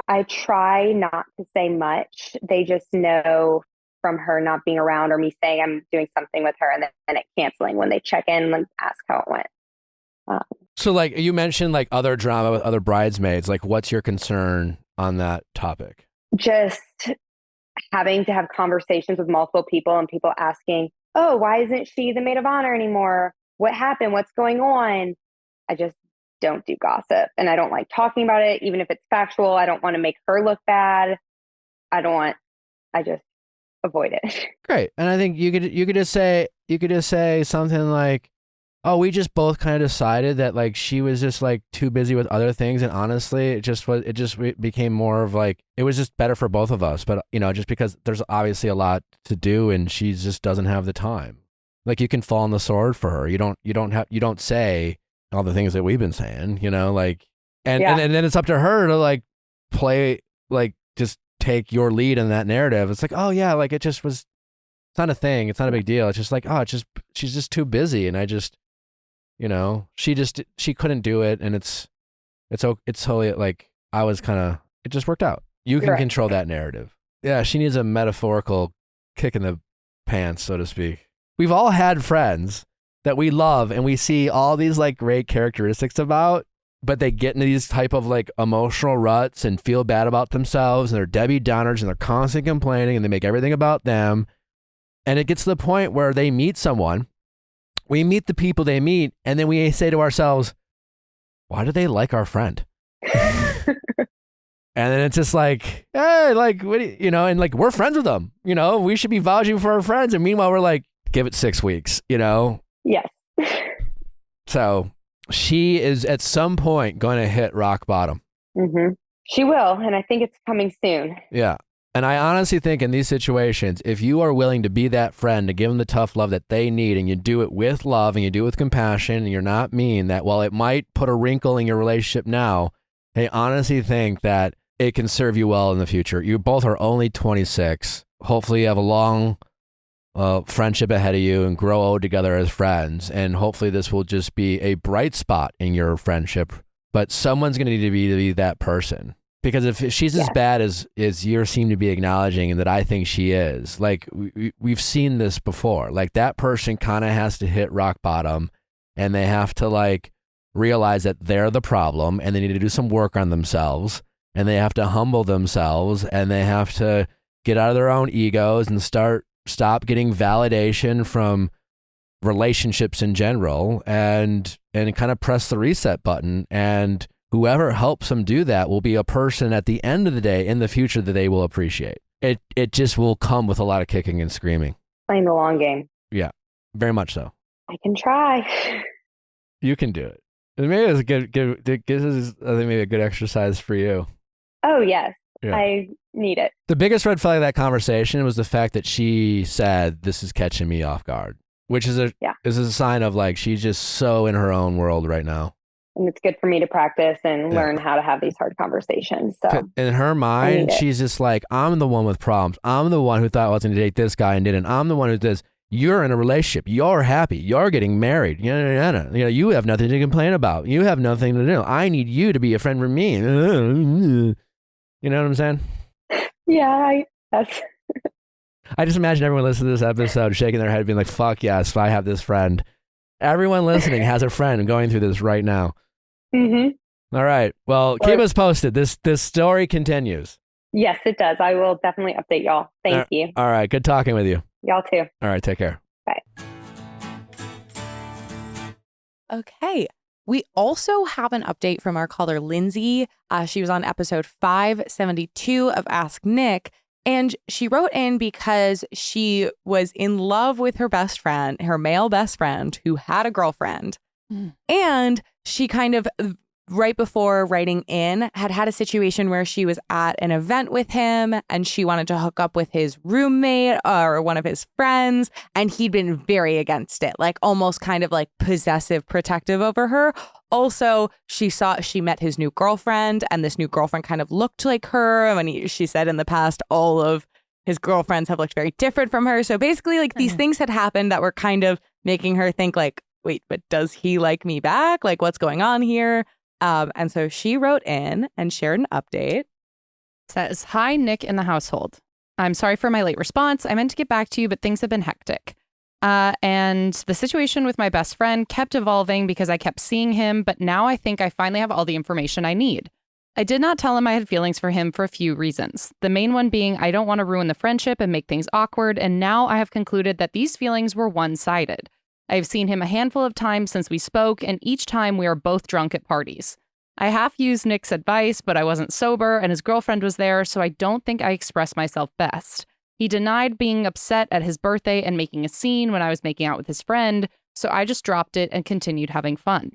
I try not to say much. They just know from her not being around or me saying I'm doing something with her and then it canceling when they check in and ask how it went. So like you mentioned like other drama with other bridesmaids, like what's your concern on that topic? Just having to have conversations with multiple people and people asking, oh, why isn't she the maid of honor anymore? What happened? What's going on? I just don't do gossip and I don't like talking about it. Even if it's factual, I don't want to make her look bad. I just avoid it. Great. And I think you could just say something like, oh, we just both kind of decided that like she was just like too busy with other things, and honestly, it became more of like it was just better for both of us. But just because there's obviously a lot to do, and she just doesn't have the time. Like you can fall on the sword for her. You don't say all the things that we've been saying. Like and then it's up to her to like play like just take your lead in that narrative. It's like, oh yeah, like it just was. It's not a thing. It's not a big deal. It's just like, oh, she's just too busy, and I just. She couldn't do it, and it's totally like it just worked out. You can control that narrative. Yeah, she needs a metaphorical kick in the pants, so to speak. We've all had friends that we love and we see all these like great characteristics about, but they get into these type of like emotional ruts and feel bad about themselves, and they're Debbie Downers and they're constantly complaining and they make everything about them. And it gets to the point where they meet someone. We meet the people they meet, and then we say to ourselves, why do they like our friend? And then it's just like, hey, like, what do and like, we're friends with them. We should be vouching for our friends. And meanwhile, we're like, give it 6 weeks, Yes. So she is at some point going to hit rock bottom. Mm-hmm. She will. And I think it's coming soon. Yeah. And I honestly think in these situations, if you are willing to be that friend, to give them the tough love that they need, and you do it with love and you do it with compassion and you're not mean, that while it might put a wrinkle in your relationship now, I honestly think that it can serve you well in the future. You both are only 26. Hopefully you have a long friendship ahead of you and grow old together as friends. And hopefully this will just be a bright spot in your friendship. But someone's going to need to be that person. Because if she's as bad as you seem to be acknowledging, and that I think she is, like we've seen this before, like that person kind of has to hit rock bottom, and they have to like realize that they're the problem, and they need to do some work on themselves, and they have to humble themselves, and they have to get out of their own egos and stop getting validation from relationships in general, and kind of press the reset button. And whoever helps them do that will be a person at the end of the day in the future that they will appreciate. It just will come with a lot of kicking and screaming. Playing the long game. Yeah, very much so. I can try. You can do it. And maybe it's this is I think maybe a good exercise for you. Oh, yes. Yeah. I need it. The biggest red flag of that conversation was the fact that she said, this is catching me off guard, which is a sign of like she's just so in her own world right now. And it's good for me to practice and learn how to have these hard conversations. So in her mind, she's just like, I'm the one with problems. I'm the one who thought I was going to date this guy and didn't. I'm the one who does. You're in a relationship. You're happy. You're getting married. You have nothing to complain about. You have nothing to do. I need you to be a friend for me. You know what I'm saying? Yeah, I just imagine everyone listening to this episode shaking their head being like, fuck yes, I have this friend. Everyone listening has a friend going through this right now. Mm-hmm. All right. Well, keep us posted. This story continues. Yes, it does. I will definitely update y'all. Thank you. All right. Good talking with you. Y'all too. All right. Take care. Bye. Okay. We also have an update from our caller, Lindsay. She was on episode 572 of Ask Nick. And she wrote in because she was in love with her best friend, her male best friend, who had a girlfriend. And she kind of right before writing in, had a situation where she was at an event with him and she wanted to hook up with his roommate or one of his friends. And he'd been very against it, like almost kind of like possessive, protective over her. Also, she met his new girlfriend, and this new girlfriend kind of looked like her. And she said in the past, all of his girlfriends have looked very different from her. So basically, like these things had happened that were kind of making her think like, wait, but does he like me back? Like, what's going on here? And so she wrote in and shared an update. Says, "Hi, Nick in the household. I'm sorry for my late response. I meant to get back to you, but things have been hectic. And the situation with my best friend kept evolving because I kept seeing him, but now I think I finally have all the information I need. I did not tell him I had feelings for him for a few reasons. The main one being I don't want to ruin the friendship and make things awkward, and now I have concluded that these feelings were one-sided. I have seen him a handful of times since we spoke, and each time we are both drunk at parties. I half used Nick's advice, but I wasn't sober, and his girlfriend was there, so I don't think I expressed myself best. He denied being upset at his birthday and making a scene when I was making out with his friend, so I just dropped it and continued having fun.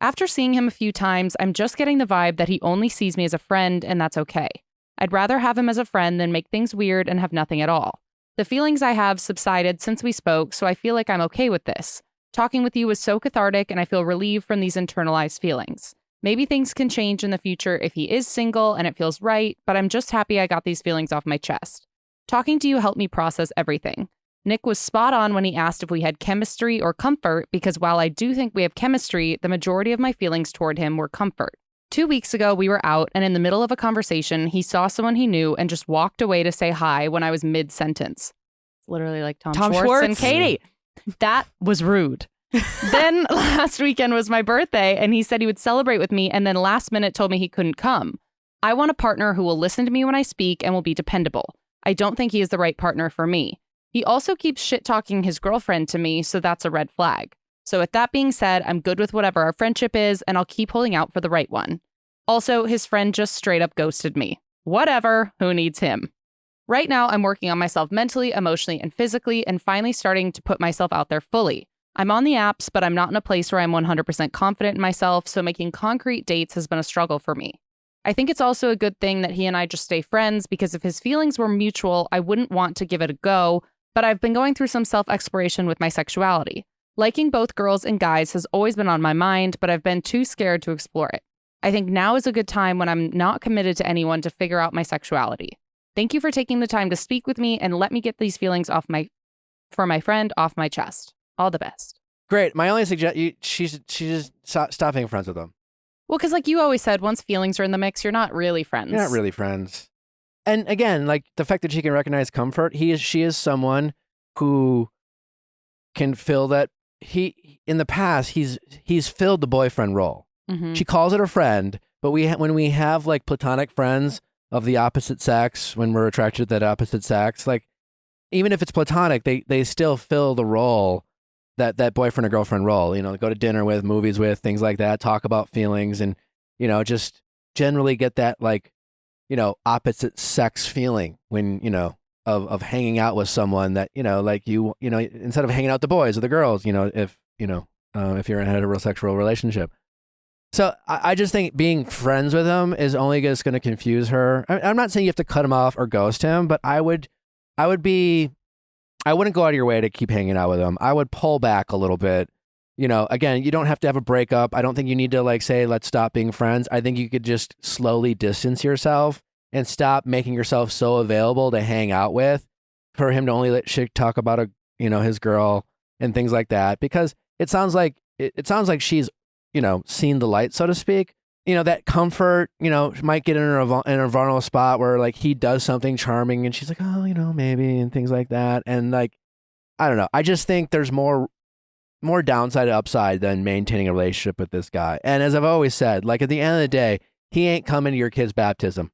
After seeing him a few times, I'm just getting the vibe that he only sees me as a friend, and that's okay. I'd rather have him as a friend than make things weird and have nothing at all. The feelings I have subsided since we spoke, so I feel like I'm okay with this. Talking with you was so cathartic, and I feel relieved from these internalized feelings. Maybe things can change in the future if he is single and it feels right, but I'm just happy I got these feelings off my chest. Talking to you helped me process everything. Nick was spot on when he asked if we had chemistry or comfort, because while I do think we have chemistry, the majority of my feelings toward him were comfort. 2 weeks ago, we were out, and in the middle of a conversation, he saw someone he knew and just walked away to say hi when I was mid-sentence. It's literally like Tom Schwartz and Katie. That was rude. Then last weekend was my birthday, and he said he would celebrate with me, and then last minute told me he couldn't come. I want a partner who will listen to me when I speak and will be dependable. I don't think he is the right partner for me. He also keeps shit-talking his girlfriend to me, so that's a red flag. So with that being said, I'm good with whatever our friendship is, and I'll keep holding out for the right one. Also, his friend just straight up ghosted me. Whatever, who needs him? Right now, I'm working on myself mentally, emotionally, and physically, and finally starting to put myself out there fully. I'm on the apps, but I'm not in a place where I'm 100% confident in myself, so making concrete dates has been a struggle for me. I think it's also a good thing that he and I just stay friends, because if his feelings were mutual, I wouldn't want to give it a go, but I've been going through some self-exploration with my sexuality. Liking both girls and guys has always been on my mind, but I've been too scared to explore it. I think now is a good time when I'm not committed to anyone to figure out my sexuality. Thank you for taking the time to speak with me and let me get these feelings for my friend off my chest. All the best. Great. My only suggestion, she just stop being friends with him. Well, because like you always said, once feelings are in the mix, you're not really friends. You're not really friends. And again, like the fact that she can recognize comfort, she is someone who can fill that. In the past, he's filled the boyfriend role. Mm-hmm. She calls it a friend, but when we have like platonic friends of the opposite sex, when we're attracted to that opposite sex, like even if it's platonic, they still fill the role, that boyfriend or girlfriend role. You know, go to dinner with, movies with, things like that, talk about feelings, and just generally get that like opposite sex feeling when of hanging out with someone that like instead of hanging out with the boys or the girls, if you're in a heterosexual relationship. So I just think being friends with him is only just going to confuse her. I'm not saying you have to cut him off or ghost him, but I wouldn't go out of your way to keep hanging out with him. I would pull back a little bit. Again, you don't have to have a breakup. I don't think you need to like say, let's stop being friends. I think you could just slowly distance yourself and stop making yourself so available to hang out with, for him to only let shit talk about his girl and things like that. Because it sounds like she's, seen the light, so to speak. That comfort, might get in a vulnerable spot where like he does something charming and she's like, oh, maybe, and things like that. And like, I don't know. I just think there's more downside to upside than maintaining a relationship with this guy. And as I've always said, like at the end of the day, he ain't coming to your kid's baptism.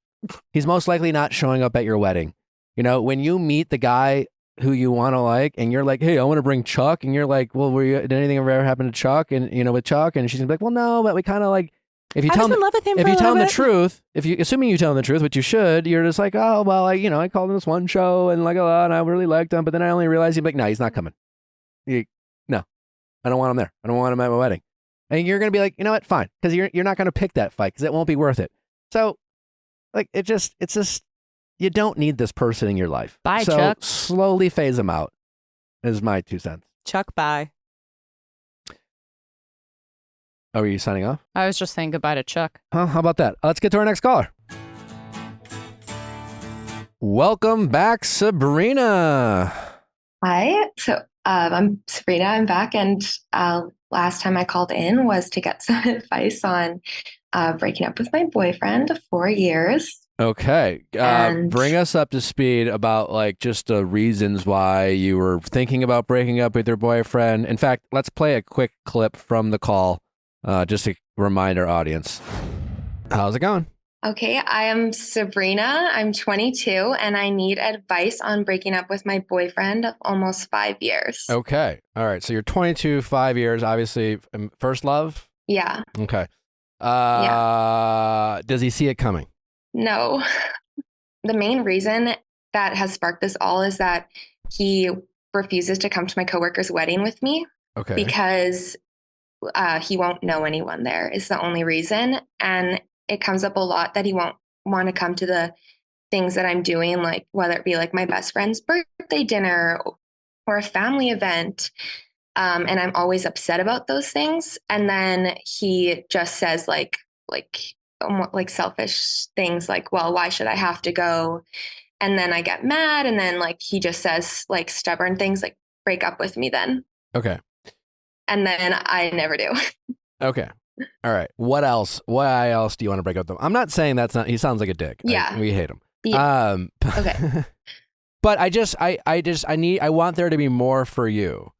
He's most likely not showing up at your wedding. When you meet the guy who you want to like, and you're like, hey, I want to bring Chuck. And you're like, well, did anything ever happen to Chuck? And, with Chuck? And she's gonna be like, well, no, but we kind of like, if you tell him the truth, assuming you tell him the truth, which you should, you're just like, oh, well, I called him this one show and like, oh, and I really liked him. But then I only realized he'd be like, no, he's not coming. No, I don't want him there. I don't want him at my wedding. And you're going to be like, you know what? Fine. Because you're not going to pick that fight because it won't be worth it. So, like, it's just, you don't need this person in your life. Bye, so Chuck. Slowly phase them out is my 2 cents. Chuck, bye. Oh, are you signing off? I was just saying goodbye to Chuck. Huh? How about that? Let's get to our next caller. Welcome back, Sabrina. Hi. So I'm Sabrina. I'm back. And last time I called in was to get some advice on breaking up with my boyfriend of 4 years. Okay. And- Bring us up to speed about like just the reasons why you were thinking about breaking up with your boyfriend. In fact, let's play a quick clip from the call just to remind our audience. How's it going? Okay. I am Sabrina. I'm 22 and I need advice on breaking up with my boyfriend of almost 5 years. Okay. All right. So you're 22, 5 years, obviously. First love? Yeah. Okay. Does he see it coming? No. The main reason that has sparked this all is that he refuses to come to my coworker's wedding with me Okay. because he won't know anyone there is the only reason. And it comes up a lot that he won't want to come to the things that I'm doing, like whether it be like my best friend's birthday dinner or a family event. And I'm always upset about those things. And then he just says like selfish things like, well, why should I have to go? And then I get mad. And then like, he just says like stubborn things like break up with me then. Okay. And then I never do. Okay. All right. What else? Why else do you want to break up with him? I'm not saying that's not, he sounds like a dick. Yeah. We hate him. Yeah. Okay. But I want there to be more for you.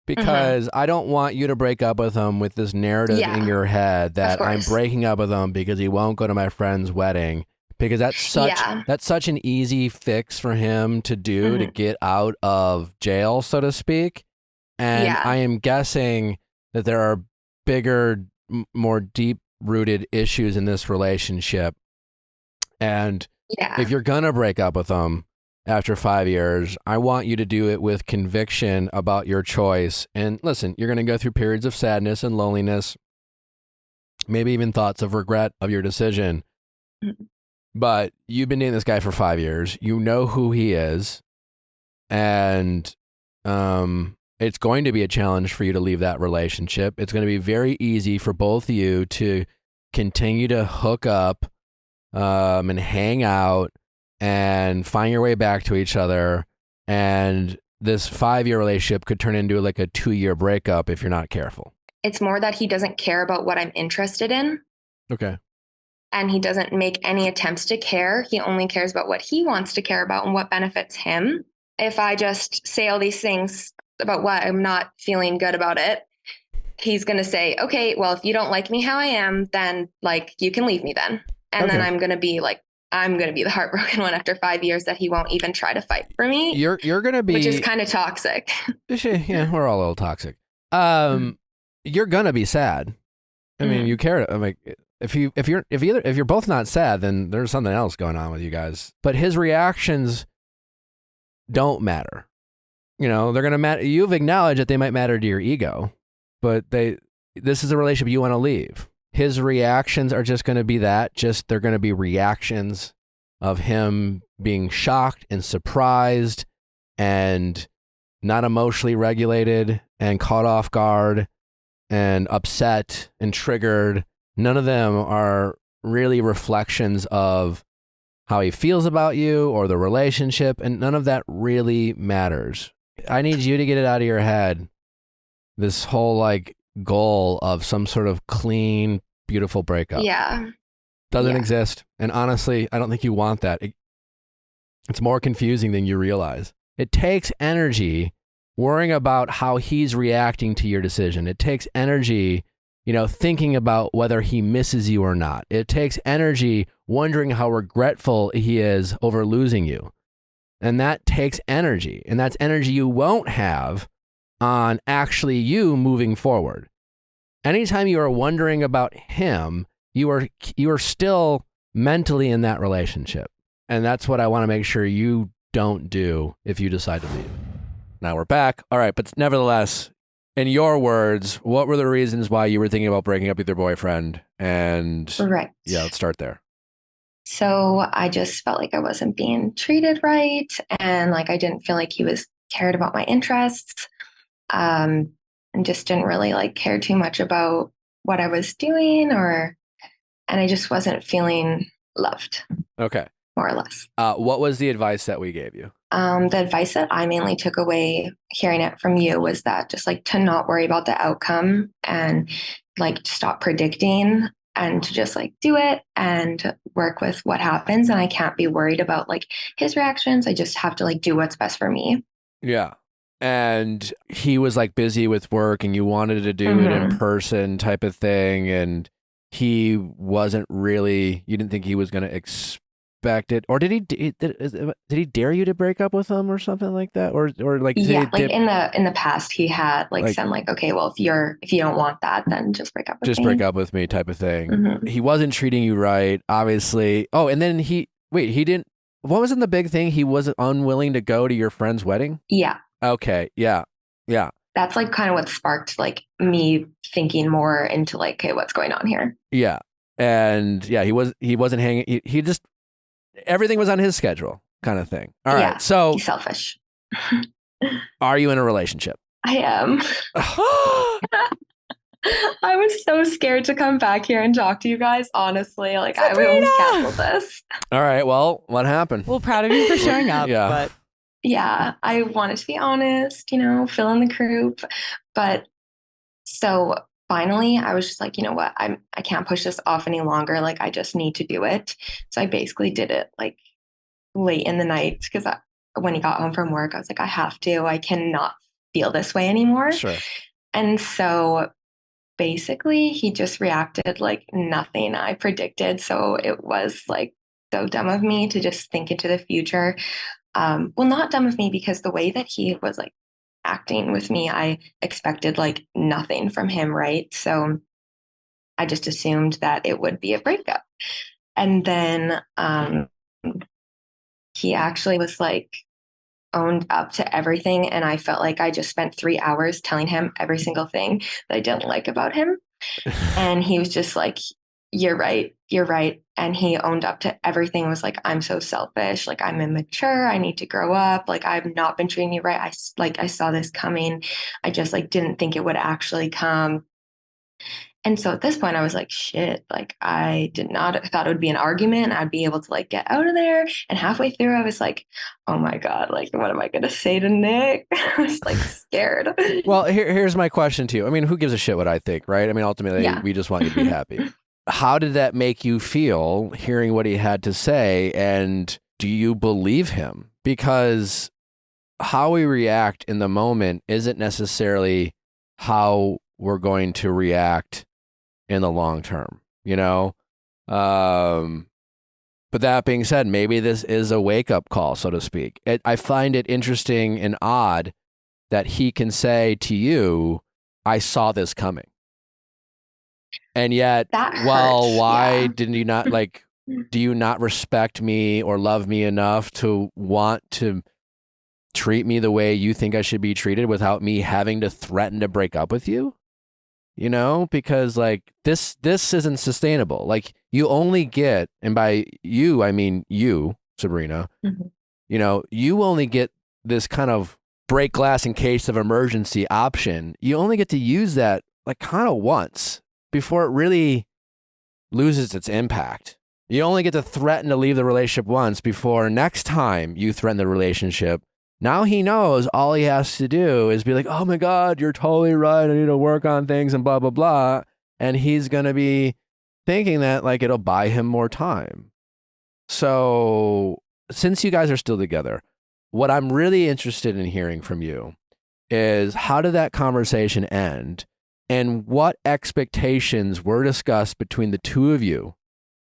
Because I don't want you to break up with him with this narrative in your head that I'm breaking up with him because he won't go to my friend's wedding. Because that's such an easy fix for him to do to get out of jail, so to speak. And I am guessing that there are bigger, more deep-rooted issues in this relationship. And if you're gonna break up with him after 5 years, I want you to do it with conviction about your choice. And listen, you're going to go through periods of sadness and loneliness, maybe even thoughts of regret of your decision. But you've been dating this guy for 5 years. You know who he is. And it's going to be a challenge for you to leave that relationship. It's going to be very easy for both of you to continue to hook up and hang out and find your way back to each other. And this 5-year relationship could turn into like a 2-year breakup if you're not careful. It's more that he doesn't care about what I'm interested in. Okay. And he doesn't make any attempts to care. He only cares about what he wants to care about and what benefits him. If I just say all these things about why I'm not feeling good about it, he's going to say, okay, well, if you don't like me how I am, then like you can leave me then. And then I'm going to be the heartbroken one after 5 years that he won't even try to fight for me. You're going to be, which is kind of toxic. Yeah, we're all a little toxic. You're going to be sad. I mean, you care. I'm like, if you're both not sad, then there's something else going on with you guys. But his reactions don't matter. You know, they're going to matter. You've acknowledged that they might matter to your ego, but this is a relationship you want to leave. His reactions are just going to be they're going to be reactions of him being shocked and surprised and not emotionally regulated and caught off guard and upset and triggered. None of them are really reflections of how he feels about you or the relationship, and none of that really matters. I need you to get it out of your head, this whole like goal of some sort of clean, beautiful breakup. Yeah. Doesn't exist. And honestly, I don't think you want that. It's more confusing than you realize. It takes energy worrying about how he's reacting to your decision. It takes energy, thinking about whether he misses you or not. It takes energy wondering how regretful he is over losing you. And that takes energy. And that's energy you won't have on actually you moving forward. Anytime you are wondering about him, you are still mentally in that relationship. And that's what I want to make sure you don't do if you decide to leave. Now we're back. All right. But nevertheless, In your words, what were the reasons why you were thinking about breaking up with your boyfriend? And Right. yeah, let's start there. So I just felt like I wasn't being treated right. And like I didn't feel like he was cared about my interests. And just didn't really like care too much about what I was doing and I just wasn't feeling loved, Okay. more or less. What was the advice that we gave you? The advice that I mainly took away hearing it from you was that just like to not worry about the outcome and like stop predicting and to just like do it and work with what happens. And I can't be worried about like his reactions. I just have to like do what's best for me. Yeah. And he was like busy with work and you wanted to do it in person type of thing. And he wasn't really, you didn't think he was going to expect it. Or did he dare you to break up with him or something like that? Or like, Yeah, like in the past he had like said like, okay, well, if you don't want that, then just break up with me. Just break up with me type of thing. He wasn't treating you right, obviously. Oh, and then he didn't, what was in the big thing? He was unwilling to go to your friend's wedding? Yeah. Okay. Yeah. Yeah. That's like kind of what sparked like me thinking more into like, okay, what's going on here? Yeah. And yeah, he wasn't hanging. He just, everything was on his schedule kind of thing. All right. Yeah, So he's selfish. are you in a relationship? I am. I was so scared to come back here and talk to you guys. Honestly, like I would almost cancel this. All right. Well, what happened? Well, proud of you for showing up. Yeah. But Yeah, I wanted to be honest, fill in the group. But so finally, I was just like, you know what? I can't push this off any longer. Like, I just need to do it. So I basically did it like late in the night because when he got home from work, I was like, I have to. I cannot feel this way anymore. Sure. And so basically, he just reacted like nothing I predicted. So it was like so dumb of me to just think into the future. Well, not dumb of me because the way that he was like acting with me, I expected like nothing from him, right? So I just assumed that it would be a breakup. And then he actually was like owned up to everything. And I felt like I just spent 3 hours telling him every single thing that I didn't like about him. And he was just like, you're right. And he owned up to everything, was like, I'm so selfish. Like, I'm immature. I need to grow up. Like, I've not been treating you right. I saw this coming. I just like didn't think it would actually come. And so at this point I was like, shit, like I thought it would be an argument. I'd be able to like get out of there. And halfway through I was like, oh my God, like what am I going to say to Nick? I was like scared. Well, here's my question to you. I mean, who gives a shit what I think, right? I mean, ultimately we just want you to be happy. How did that make you feel hearing what he had to say? And do you believe him? Because how we react in the moment isn't necessarily how we're going to react in the long term, But that being said, maybe this is a wake-up call, so to speak. I find it interesting and odd that he can say to you, I saw this coming. And yet, why didn't you not like, do you not respect me or love me enough to want to treat me the way you think I should be treated without me having to threaten to break up with you? Because like this isn't sustainable. Like you only get, and by you, I mean you, Sabrina, you only get this kind of break glass in case of emergency option. You only get to use that like kind of once before it really loses its impact. You only get to threaten to leave the relationship once before next time you threaten the relationship. Now he knows all he has to do is be like, oh my God, you're totally right. I need to work on things and blah, blah, blah. And he's going to be thinking that like it'll buy him more time. So since you guys are still together, what I'm really interested in hearing from you is how did that conversation end and what expectations were discussed between the two of you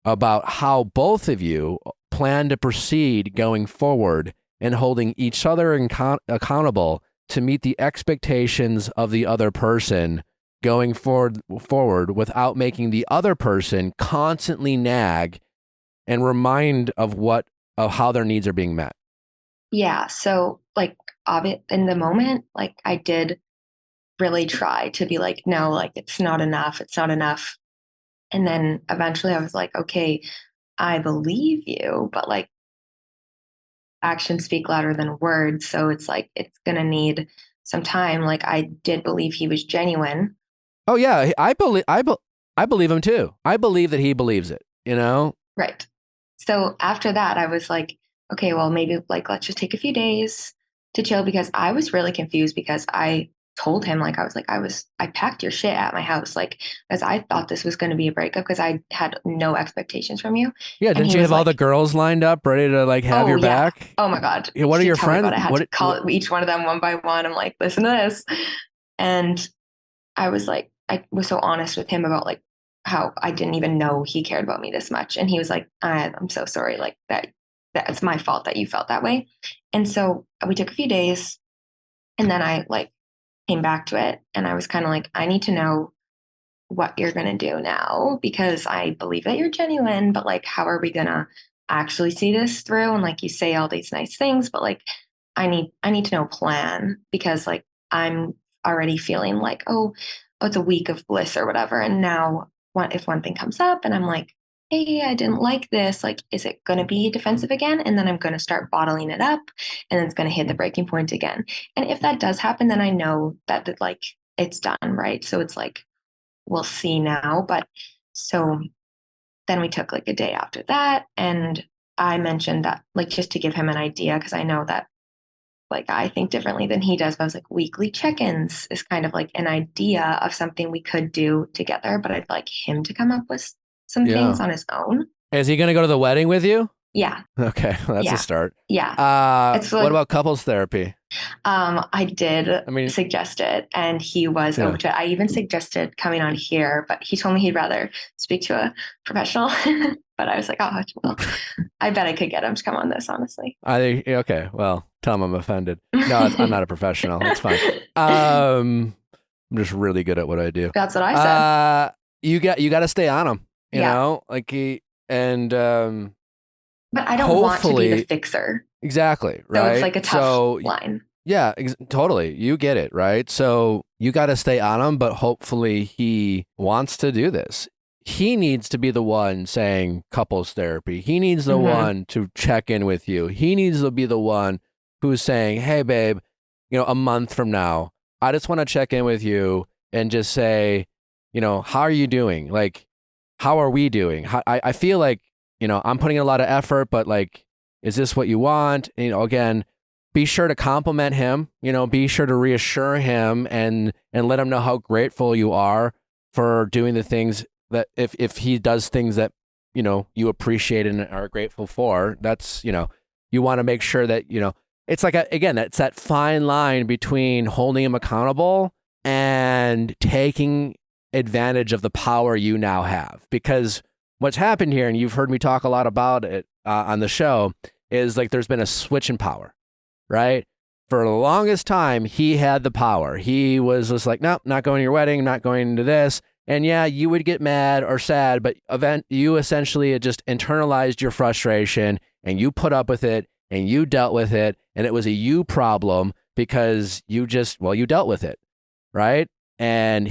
about how both of you plan to proceed going forward and holding each other accountable to meet the expectations of the other person going forward without making the other person constantly nag and remind of how their needs are being met. Yeah. So like in the moment, like I did really try to be like, no, like it's not enough. It's not enough. And then eventually I was like, okay, I believe you, but like actions speak louder than words. So it's like, it's going to need some time. Like I did believe he was genuine. Oh yeah, I believe him too. I believe that he believes it, you know? Right. So after that, I was like, okay, well, maybe like, let's just take a few days to chill, because I was really confused, because I told him, like, I packed your shit at my house, like, because I thought this was going to be a breakup, because I had no expectations from you. Yeah, And didn't he you was have all the like, girls lined up ready to like have oh, your yeah. back? Oh my God. Yeah, what are You your tell me friends? about it. I had to call each one of them one by one. I'm like, listen to this. And I was like, I was so honest with him about like how I didn't even know he cared about me this much. And he was like, I'm so sorry. Like that's my fault that you felt that way. And so we took a few days, and then I like came back to it, and I was kind of like, I need to know what you're going to do now, because I believe that you're genuine, but like, how are we going to actually see this through? And like, you say all these nice things, but like, I need to know a plan, because like, I'm already feeling like, oh, it's a week of bliss or whatever. And now if one thing comes up and I'm like, hey, I didn't like this, like, is it going to be defensive again? And then I'm going to start bottling it up, and then it's going to hit the breaking point again. And if that does happen, then I know that like it's done. Right. So it's like, we'll see now. But so then we took like a day after that, and I mentioned that, like, just to give him an idea, because I know that like I think differently than he does. But I was like, weekly check-ins is kind of like an idea of something we could do together, but I'd like him to come up with some things on his own. Is he going to go to the wedding with you? Yeah. Okay, well, that's Yeah. a start. Yeah. It's like, what about couples therapy? I did mean, suggest it, and he was Yeah. open to it. I even suggested coming on here, but he told me he'd rather speak to a professional. But I was like, oh, well, I bet I could get him to come on this, honestly. Okay, well, tell him I'm offended. No, I'm not a professional. It's fine. I'm just really good at what I do. That's what I said. You got to stay on him. You Yeah. know, like but I don't want to be the fixer. Exactly. Right. So it's like a tough line. Yeah, totally. You get it, right? So you got to stay on him, but hopefully he wants to do this. He needs to be the one saying couples therapy. He needs the one to check in with you. He needs to be the one who's saying, hey, babe, you know, a month from now, I just want to check in with you and just say, you know, how are you doing? Like, how are we doing? I feel like, you know, I'm putting in a lot of effort, but like, is this what you want? You know, again, be sure to compliment him, you know, be sure to reassure him and let him know how grateful you are for doing the things that if he does things that, you know, you appreciate and are grateful for, that's, you know, you want to make sure that, you know, it's like, again, that's that fine line between holding him accountable and taking advantage of the power you now have. Because what's happened here, and you've heard me talk a lot about it on the show, is like there's been a switch in power, right? For the longest time, he had the power. He was just like, nope, not going to your wedding, not going to this. And yeah, you would get mad or sad, but you essentially just internalized your frustration and you put up with it and you dealt with it. And it was a you problem because you dealt with it, right? And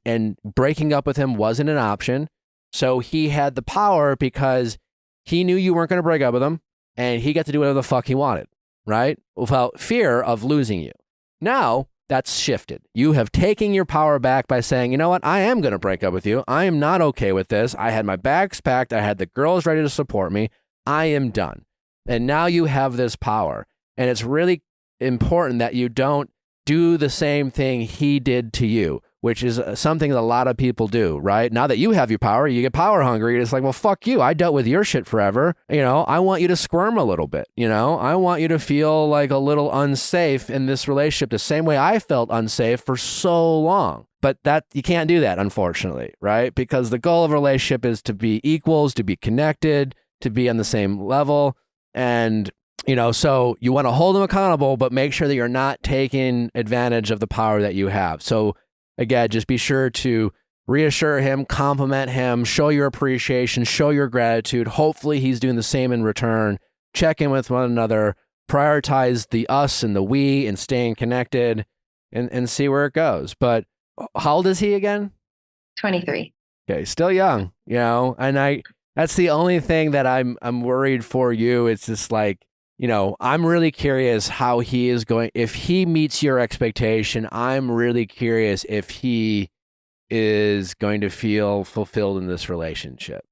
and breaking up with him wasn't an option. So he had the power because he knew you weren't going to break up with him and he got to do whatever the fuck he wanted, right? Without fear of losing you. Now, that's shifted. You have taken your power back by saying, you know what? I am going to break up with you. I am not okay with this. I had my bags packed. I had the girls ready to support me. I am done. And now you have this power. And it's really important that you don't do the same thing he did to you, which is something that a lot of people do, right? Now that you have your power, you get power hungry. It's like, well, fuck you. I dealt with your shit forever. You know, I want you to squirm a little bit. You know, I want you to feel like a little unsafe in this relationship the same way I felt unsafe for so long. But that you can't do that, unfortunately, right? Because the goal of a relationship is to be equals, to be connected, to be on the same level. And, you know, so you want to hold them accountable, but make sure that you're not taking advantage of the power that you have. So again, just be sure to reassure him, compliment him, show your appreciation, show your gratitude. Hopefully he's doing the same in return. Check in with one another, prioritize the us and the we and staying connected. and see where it goes. But how old is he again? 23. Okay, still young, and that's the only thing that I'm worried for you. It's just like, I'm really curious how he is going. If he meets your expectation, I'm really curious if he is going to feel fulfilled in this relationship.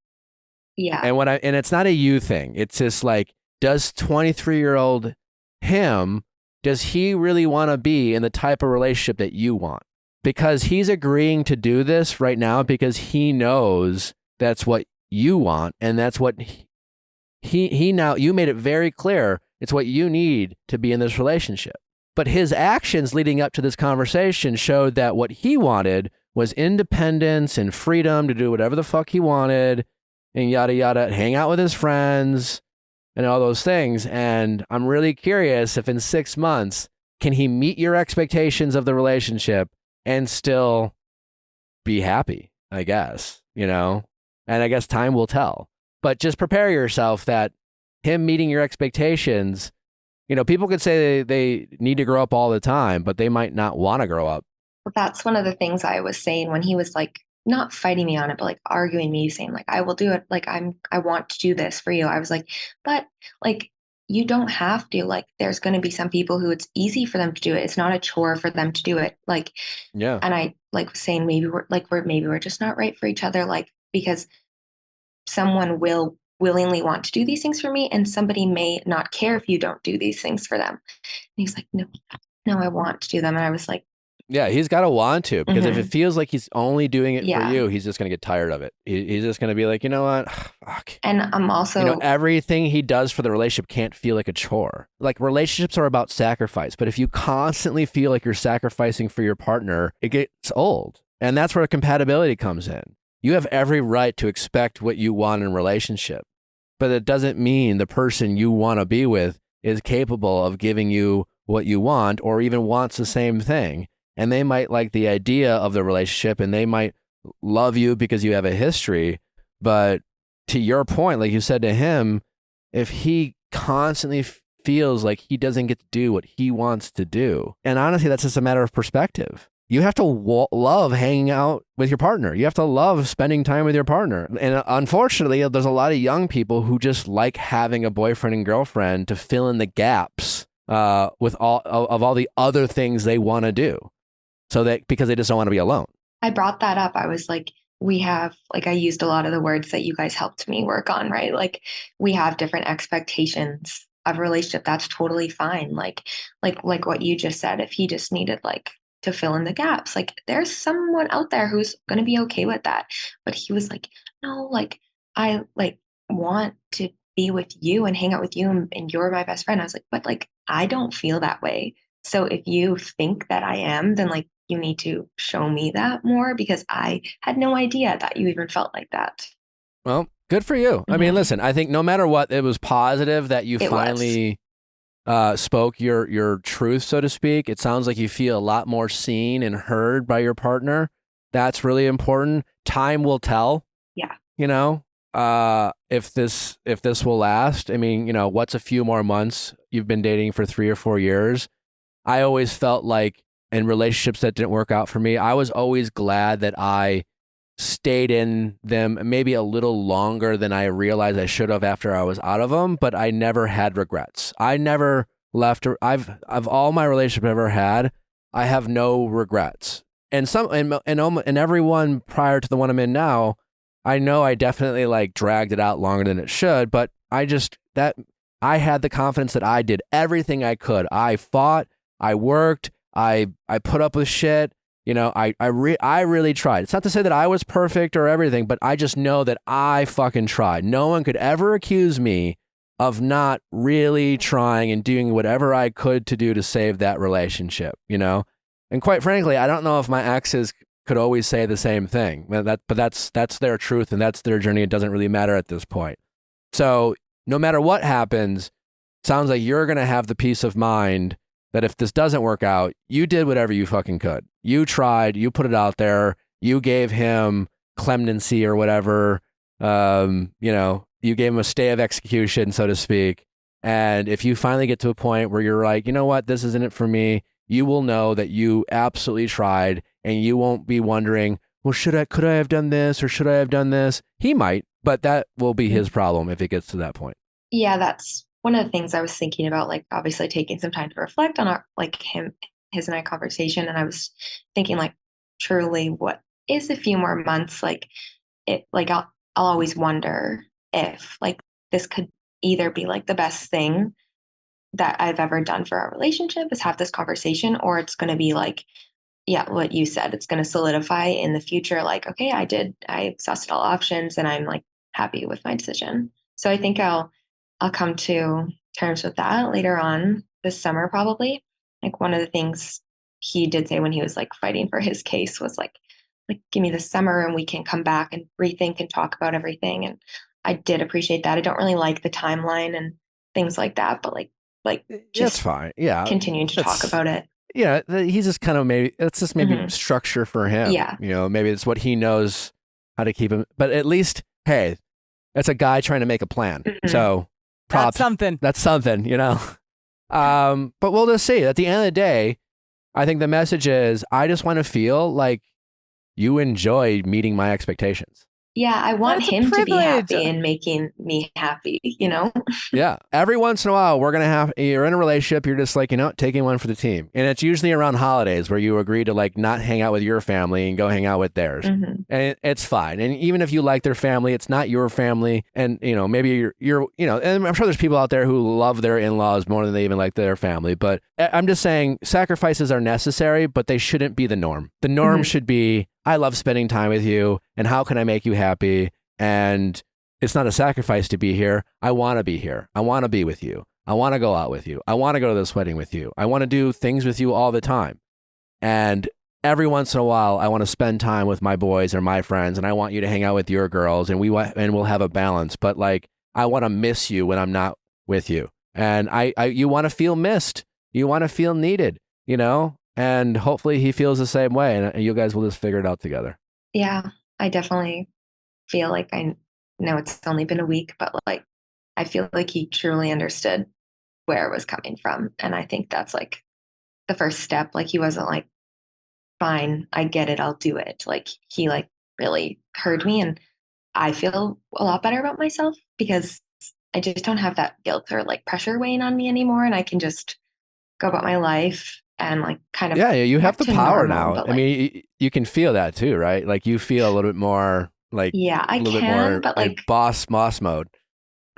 Yeah. And it's not a you thing. It's just like, does 23-year-old him, does he really want to be in the type of relationship that you want? Because he's agreeing to do this right now because he knows that's what you want, and that's what he now, you made it very clear it's what you need to be in this relationship. But his actions leading up to this conversation showed that what he wanted was independence and freedom to do whatever the fuck he wanted and yada yada, hang out with his friends and all those things. And I'm really curious if in 6 months, can he meet your expectations of the relationship and still be happy, I guess, and I guess time will tell. But just prepare yourself that him meeting your expectations, people could say they need to grow up all the time, but they might not want to grow up. Well, that's one of the things I was saying when he was like, not fighting me on it, but like arguing me, saying like, I will do it. Like, I want to do this for you. I was like, but like, you don't have to. Like, there's going to be some people who it's easy for them to do it. It's not a chore for them to do it. Like, yeah. And I like saying maybe we're just not right for each other. Like, because someone will willingly want to do these things for me, and somebody may not care if you don't do these things for them. And he's like, no, I want to do them. And I was like, yeah, he's got to want to, because if it feels like he's only doing it Yeah. for you, he's just going to get tired of it. He's just going to be like, you know what? Fuck. And I'm also, everything he does for the relationship can't feel like a chore. Like, relationships are about sacrifice, but if you constantly feel like you're sacrificing for your partner, it gets old. And that's where compatibility comes in. You have every right to expect what you want in a relationship, but it doesn't mean the person you want to be with is capable of giving you what you want or even wants the same thing. And they might like the idea of the relationship and they might love you because you have a history. But to your point, like you said to him, if he constantly feels like he doesn't get to do what he wants to do, and honestly, that's just a matter of perspective. You have to love hanging out with your partner. You have to love spending time with your partner. And unfortunately, there's a lot of young people who just like having a boyfriend and girlfriend to fill in the gaps with all the other things they want to do. So that because they just don't want to be alone. I brought that up. I was like, I used a lot of the words that you guys helped me work on, right? Like, we have different expectations of a relationship. That's totally fine. Like what you just said, if he just needed to fill in the gaps, like there's someone out there who's going to be okay with that. But he was like, no, I want to be with you and hang out with you and you're my best friend. I was like, but I don't feel that way. So if you think that I am, then you need to show me that more, because I had no idea that you even felt like that. Well, good for you. I mean, listen, I think no matter what, it was positive that you finally spoke your truth, so to speak. It sounds like you feel a lot more seen and heard by your partner. That's really important. Time will tell. Yeah. If this will last. I mean, what's a few more months? You've been dating for 3 or 4 years. I always felt like in relationships that didn't work out for me, I was always glad that I stayed in them maybe a little longer than I realized I should have after I was out of them, but I never had regrets. I never left. Of all my relationships I've ever had, I have no regrets. And everyone prior to the one I'm in now, I know I definitely dragged it out longer than it should, but I had the confidence that I did everything I could. I fought, I worked, I put up with shit. I really tried. It's not to say that I was perfect or everything, but I just know that I fucking tried. No one could ever accuse me of not really trying and doing whatever I could to do to save that relationship, And quite frankly, I don't know if my exes could always say the same thing. But that's their truth and that's their journey. It doesn't really matter at this point. So no matter what happens, it sounds like you're going to have the peace of mind that if this doesn't work out, you did whatever you fucking could. You tried, you put it out there, you gave him clemency or whatever, you gave him a stay of execution, so to speak. And if you finally get to a point where you're like, you know what, this isn't it for me, you will know that you absolutely tried, and you won't be wondering, well, could I have done this or should I have done this? He might, but that will be his problem if it gets to that point. Yeah, that's one of the things I was thinking about, like obviously taking some time to reflect on his and I conversation. And I was thinking like, truly, what is a few more months? Like I'll always wonder if like this could either be like the best thing that I've ever done for our relationship is have this conversation, or it's going to be like, yeah, what you said, it's going to solidify in the future. Like, okay, I exhausted all options and I'm like happy with my decision. So I think I'll come to terms with that later on this summer, probably. Like one of the things he did say when he was like fighting for his case was like, give me the summer and we can come back and rethink and talk about everything. And I did appreciate that. I don't really like the timeline and things like that, but like just that's fine. Yeah. Continuing to talk about it. Yeah. He's just kind of it's just maybe structure for him. Yeah. Maybe it's what he knows how to keep him, but at least, hey, that's a guy trying to make a plan. So props. That's something, but we'll just see. At the end of the day, I think the message is, I just want to feel like you enjoy meeting my expectations. Yeah, I want him to be happy and making me happy, Yeah. Every once in a while, you're in a relationship, you're just like, taking one for the team. And it's usually around holidays where you agree to like not hang out with your family and go hang out with theirs. And it's fine. And even if you like their family, it's not your family. And, maybe you're and I'm sure there's people out there who love their in-laws more than they even like their family. But I'm just saying sacrifices are necessary, but they shouldn't be the norm. The norm should be, I love spending time with you, and how can I make you happy? And it's not a sacrifice to be here. I want to be here. I want to be with you. I want to go out with you. I want to go to this wedding with you. I want to do things with you all the time. And every once in a while, I want to spend time with my boys or my friends, and I want you to hang out with your girls, and we'll have a balance. But like, I want to miss you when I'm not with you. And you want to feel missed. You want to feel needed, And hopefully he feels the same way, and you guys will just figure it out together. Yeah, I definitely feel like I know it's only been a week, but like I feel like he truly understood where it was coming from. And I think that's like the first step. Like he wasn't like, fine, I get it, I'll do it. Like he like really heard me, and I feel a lot better about myself because I just don't have that guilt or like pressure weighing on me anymore. And I can just go about my life and like kind of you have the power normal, now. like, I mean, you can feel that too, right? Like you feel a little bit more like I little can, bit more but like boss mode.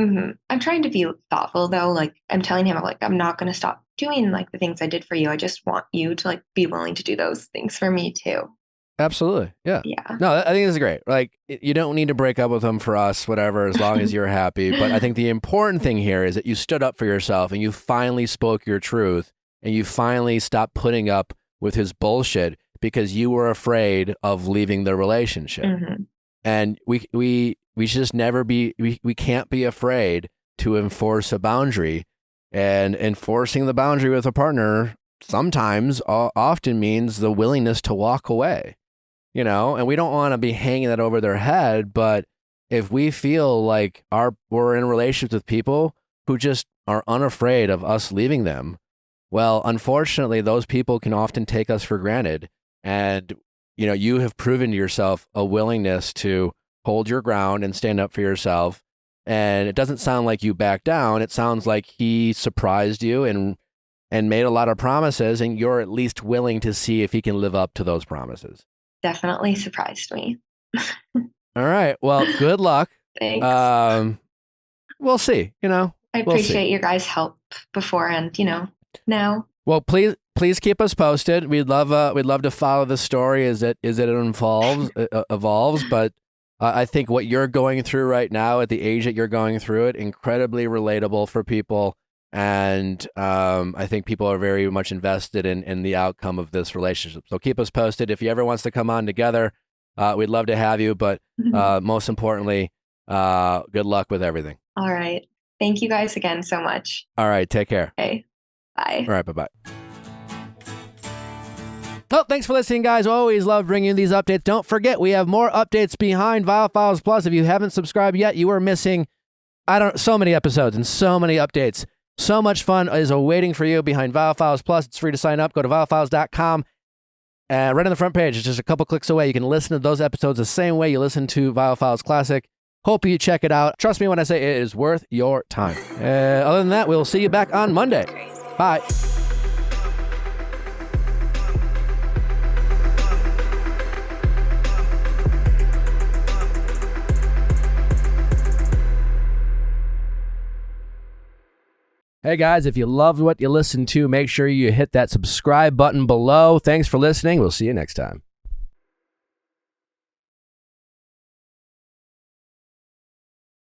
I'm trying to be thoughtful though. Like I'm telling him, I'm not going to stop doing like the things I did for you. I just want you to like be willing to do those things for me too. Absolutely. Yeah. Yeah. No, I think this is great. Like you don't need to break up with him for us, whatever, as long as you're happy. But I think the important thing here is that you stood up for yourself and you finally spoke your truth. And you finally stopped putting up with his bullshit because you were afraid of leaving the relationship. And we should just never be, we can't be afraid to enforce a boundary. And enforcing the boundary with a partner sometimes often means the willingness to walk away, and we don't want to be hanging that over their head. But if we feel like we're in relationships with people who just are unafraid of us leaving them, well, unfortunately, those people can often take us for granted. And, you have proven to yourself a willingness to hold your ground and stand up for yourself. And it doesn't sound like you backed down. It sounds like he surprised you and made a lot of promises, and you're at least willing to see if he can live up to those promises. Definitely surprised me. All right. Well, good luck. Thanks. We'll see, I appreciate your guys' help beforehand, now. Well, please keep us posted. We'd love to follow the story as it evolves. But I think what you're going through right now at the age that you're going through it, incredibly relatable for people. And I think people are very much invested in the outcome of this relationship. So keep us posted. If you ever wants to come on together, we'd love to have you. But most importantly, good luck with everything. All right. Thank you guys again so much. All right. Take care. Okay. Bye. All right. Bye-bye. Well, thanks for listening, guys. Always love bringing you these updates. Don't forget, we have more updates behind Viall Files Plus. If you haven't subscribed yet, you are missing so many episodes and so many updates. So much fun is awaiting for you behind Viall Files Plus. It's free to sign up. Go to viallfiles.com. And right on the front page, it's just a couple clicks away. You can listen to those episodes the same way you listen to Viall Files Classic. Hope you check it out. Trust me when I say it is worth your time. Other than that, we'll see you back on Monday. Bye. Hey guys, if you loved what you listened to, make sure you hit that subscribe button below. Thanks for listening. We'll see you next time.